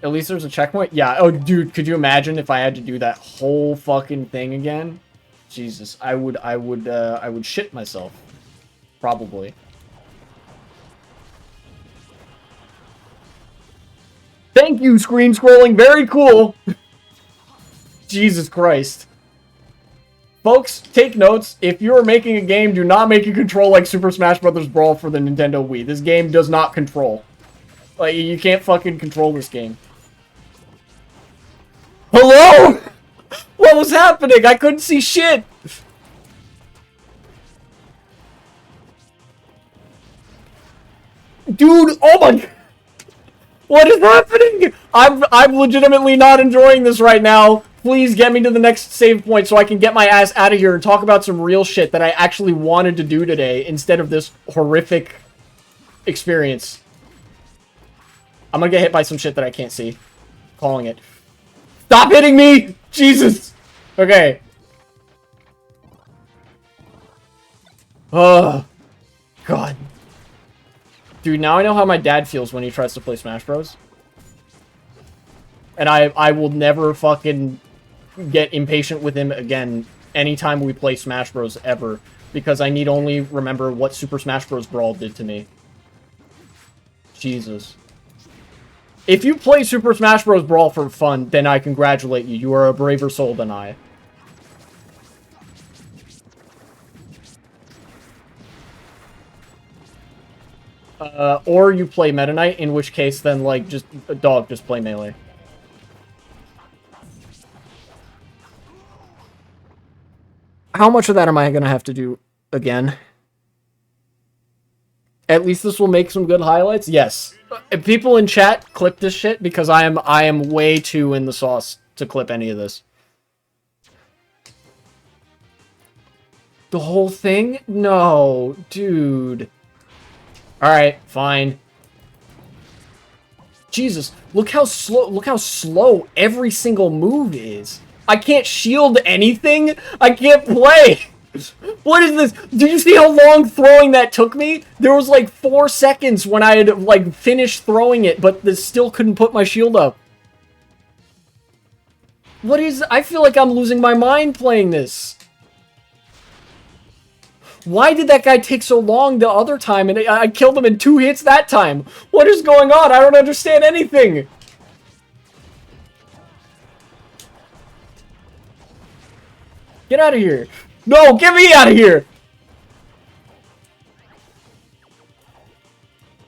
At least there's a checkpoint? Yeah. Oh, dude, could you imagine if I had to do that whole fucking thing again? Jesus, I would shit myself. Probably. Thank you, screen scrolling. Very cool. Jesus Christ. Folks, take notes. If you are making a game, do not make it control like Super Smash Bros. Brawl for the Nintendo Wii. This game does not control. Like, you can't fucking control this game. Hello? What was happening? I couldn't see shit. Dude, oh my... What is happening? I'm legitimately not enjoying this right now. Please get me to the next save point so I can get my ass out of here and talk about some real shit that I actually wanted to do today instead of this horrific experience. I'm gonna get hit by some shit that I can't see. Calling it. Stop hitting me! Jesus! Okay. Oh, God. Dude, now I know how my dad feels when he tries to play Smash Bros. And I will never fucking get impatient with him again anytime we play Smash Bros. Ever. Because I need only remember what Super Smash Bros. Brawl did to me. Jesus. If you play Super Smash Bros. Brawl for fun, then I congratulate you. You are a braver soul than I. Or you play Meta Knight, in which case then, like, just play Melee. How much of that am I gonna have to do again? At least this will make some good highlights? Yes. If people in chat, clip this shit, because I am way too in the sauce to clip any of this. The whole thing? No, dude. Alright, fine. Jesus, look how slow every single move is. I can't shield anything. I can't play. What is this? Did you see how long throwing that took me? There was like 4 seconds when I had like finished throwing it, but this still couldn't put my shield up. What is... I feel like I'm losing my mind playing this. Why did that guy take so long the other time and I killed him in 2 hits that time? What is going on? I don't understand anything. Get out of here. No, get me out of here.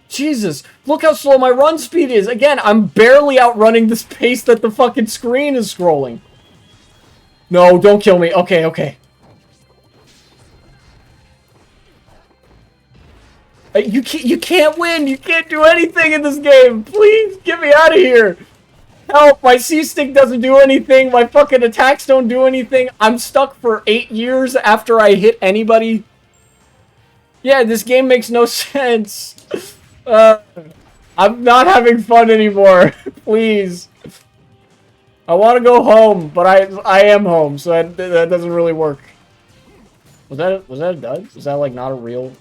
Jesus, look how slow my run speed is. Again, I'm barely outrunning this pace that the fucking screen is scrolling. No, don't kill me. Okay, okay. You can't win. You can't do anything in this game. Please, get me out of here. Help, my C-stick doesn't do anything. My fucking attacks don't do anything. I'm stuck for 8 years after I hit anybody. Yeah, this game makes no sense. I'm not having fun anymore. Please. I want to go home, but I am home, so that doesn't really work. Was that a dud? Was that like not a real...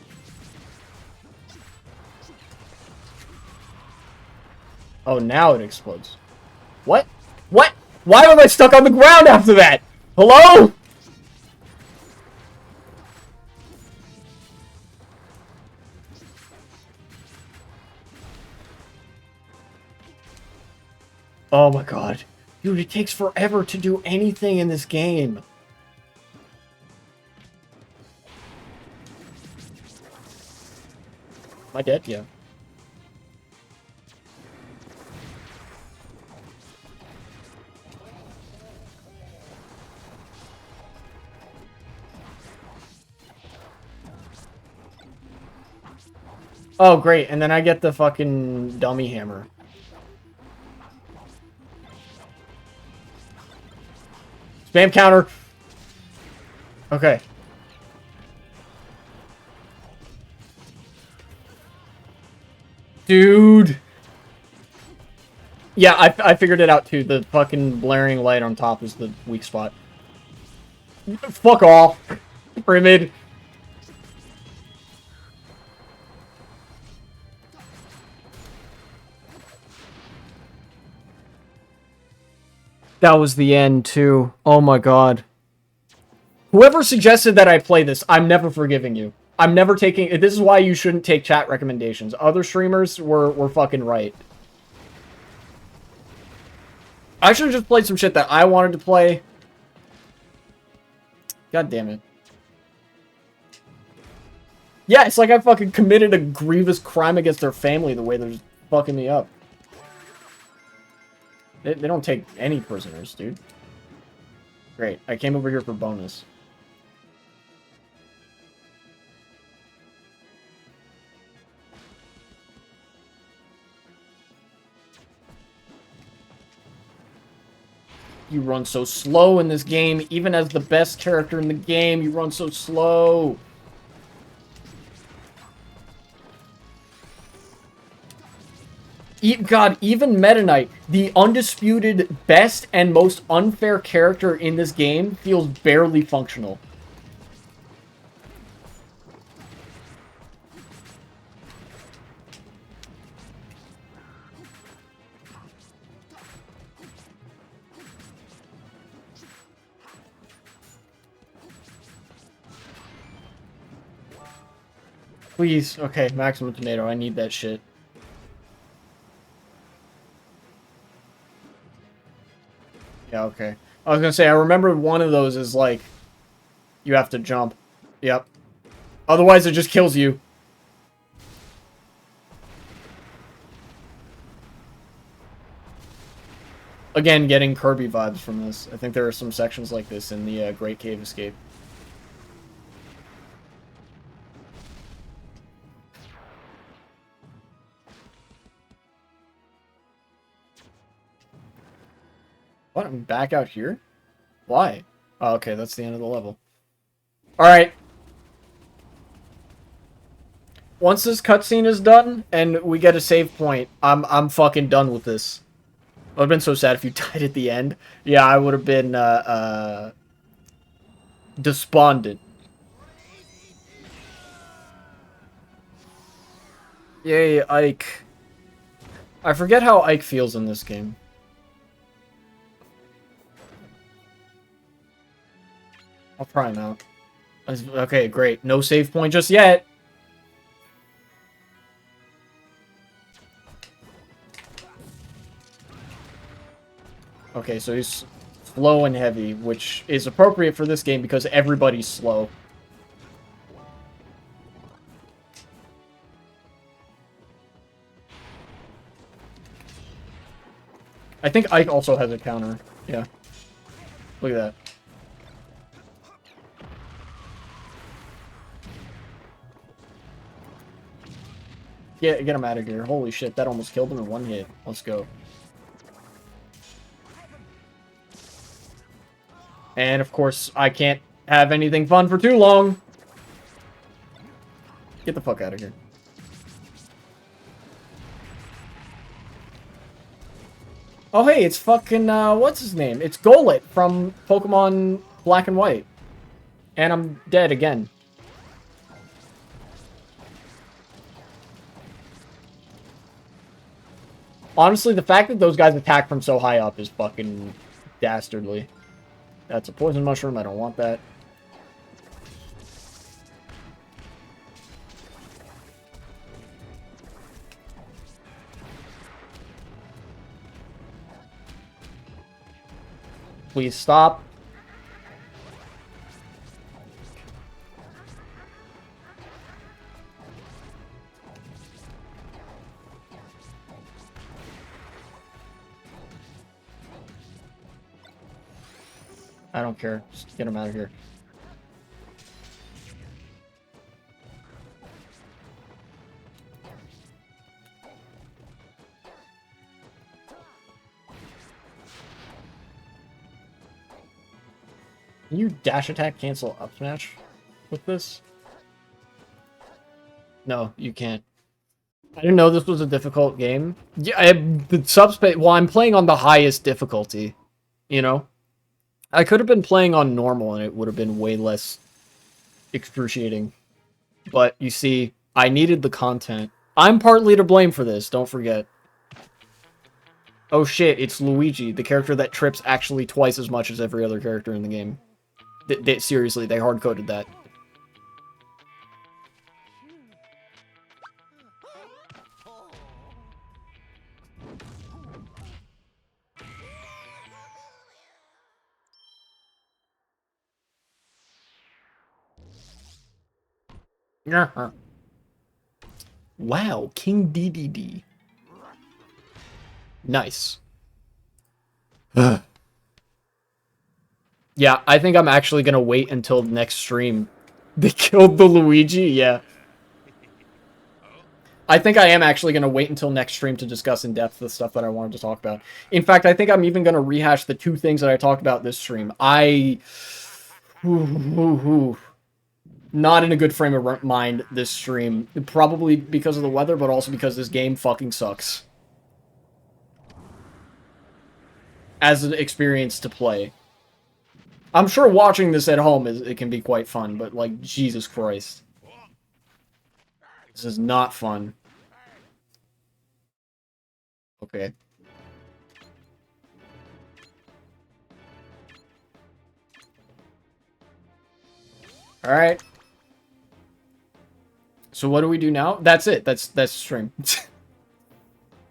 Oh, now it explodes. What? What? Why am I stuck on the ground after that? Hello? Oh my god. Dude, it takes forever to do anything in this game. Am I dead? Yeah. Oh, great. And then I get the fucking dummy hammer. Spam counter. Okay. Dude. Yeah, I figured it out too. The fucking blaring light on top is the weak spot. Fuck off. Primid. That was the end, too. Oh my god. Whoever suggested that I play this, I'm never forgiving you. I'm never taking... This is why you shouldn't take chat recommendations. Other streamers were fucking right. I should have just played some shit that I wanted to play. God damn it. Yeah, it's like I fucking committed a grievous crime against their family the way they're just fucking me up. They don't take any prisoners, dude. Great. I came over here for bonus. You run so slow in this game. Even as the best character in the game, you run so slow. God, even Meta Knight, the undisputed best and most unfair character in this game, feels barely functional. Please. Okay, maximum tomato. I need that shit. Yeah, okay. I was gonna say, I remember one of those is like, you have to jump. Yep. Otherwise, it just kills you. Again, getting Kirby vibes from this. I think there are some sections like this in the Great Cave Escape. What? I'm back out here? Why? Oh, okay, that's the end of the level. Alright. Once this cutscene is done, and we get a save point, I'm fucking done with this. I would have been so sad if you died at the end. Yeah, I would have been, despondent. Yay, Ike. I forget how Ike feels in this game. I'll try him out. Okay, great. No save point just yet. Okay, so he's slow and heavy, which is appropriate for this game because everybody's slow. I think Ike also has a counter. Yeah. Look at that. Get him out of here. Holy shit, that almost killed him in one hit. Let's go. And, of course, I can't have anything fun for too long. Get the fuck out of here. Oh, hey, it's fucking, what's his name? It's Golett from Pokemon Black and White. And I'm dead again. Honestly, the fact that those guys attack from so high up is fucking dastardly. That's a poison mushroom. I don't want that. Please stop. I don't care. Just get him out of here. Can you dash attack cancel up smash with this? No, you can't. I didn't know this was a difficult game. Yeah, the subspace. Well, I'm playing on the highest difficulty. You know? I could have been playing on normal and it would have been way less excruciating. But you see, I needed the content. I'm partly to blame for this, don't forget. Oh shit, it's Luigi, the character that trips actually twice as much as every other character in the game. Seriously, they hard-coded that. Wow, King DDD. Nice. Yeah, I think I'm actually gonna wait until next stream. They killed the Luigi? Yeah. I think I am actually gonna wait until next stream to discuss in depth the stuff that I wanted to talk about. In fact, I think I'm even gonna rehash the 2 things that I talked about this stream. Not in a good frame of mind this stream. Probably because of the weather, but also because this game fucking sucks. As an experience to play. I'm sure watching this at home it can be quite fun, but like, Jesus Christ. This is not fun. Okay. Alright. So what do we do now? That's it. That's stream.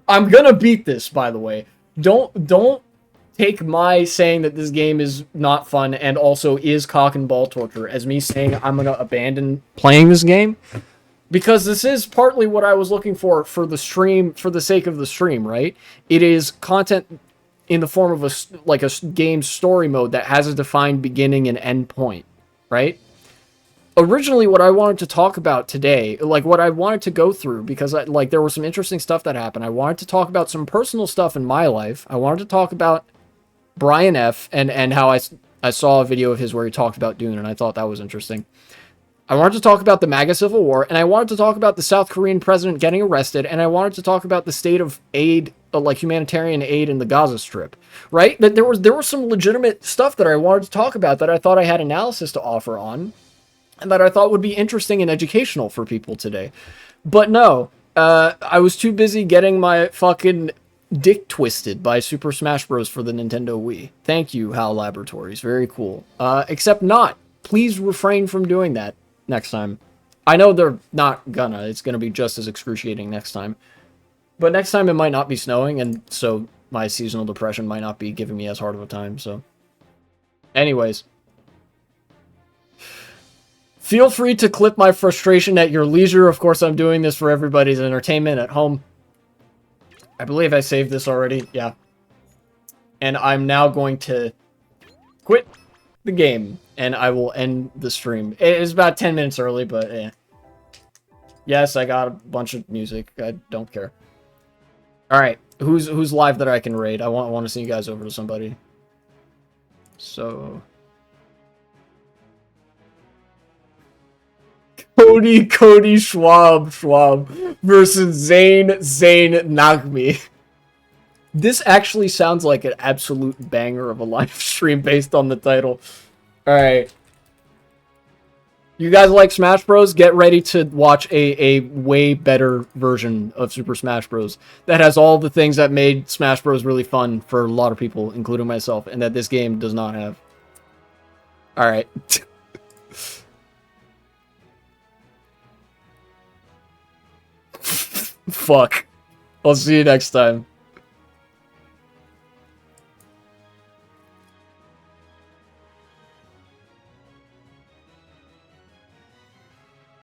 I'm gonna beat this, by the way. Don't take my saying that this game is not fun and also is cock and ball torture as me saying I'm gonna abandon playing this game. Because this is partly what I was looking for the stream, for the sake of the stream, right? It is content in the form of a game story mode that has a defined beginning and end point, right? Originally, what I wanted to talk about today, like what I wanted to go through, because there was some interesting stuff that happened. I wanted to talk about some personal stuff in my life. I wanted to talk about Brian F. and how I saw a video of his where he talked about Dune, and I thought that was interesting. I wanted to talk about the MAGA Civil War, and I wanted to talk about the South Korean president getting arrested, and I wanted to talk about the state of aid, like humanitarian aid in the Gaza Strip, right? That there was some legitimate stuff that I wanted to talk about that I thought I had analysis to offer on, and that I thought would be interesting and educational for people today. But no, I was too busy getting my fucking dick twisted by Super Smash Bros. For the Nintendo Wii. Thank you, HAL Laboratories. Very cool. Except not. Please refrain from doing that next time. I know they're not gonna. It's gonna be just as excruciating next time. But next time it might not be snowing, and so my seasonal depression might not be giving me as hard of a time, so. Anyways. Feel free to clip my frustration at your leisure. Of course, I'm doing this for everybody's entertainment at home. I believe I saved this already. Yeah. And I'm now going to quit the game, and I will end the stream. It is about 10 minutes early, but eh. Yes, I got a bunch of music. I don't care. Alright, who's live that I can raid? I want to see you guys over to somebody. So... Cody Schwab versus Zane Nagmi. This actually sounds like an absolute banger of a live stream based on the title. Alright. You guys like Smash Bros? Get ready to watch a way better version of Super Smash Bros. That has all the things that made Smash Bros really fun for a lot of people, including myself, and that this game does not have. Alright. Fuck. I'll see you next time.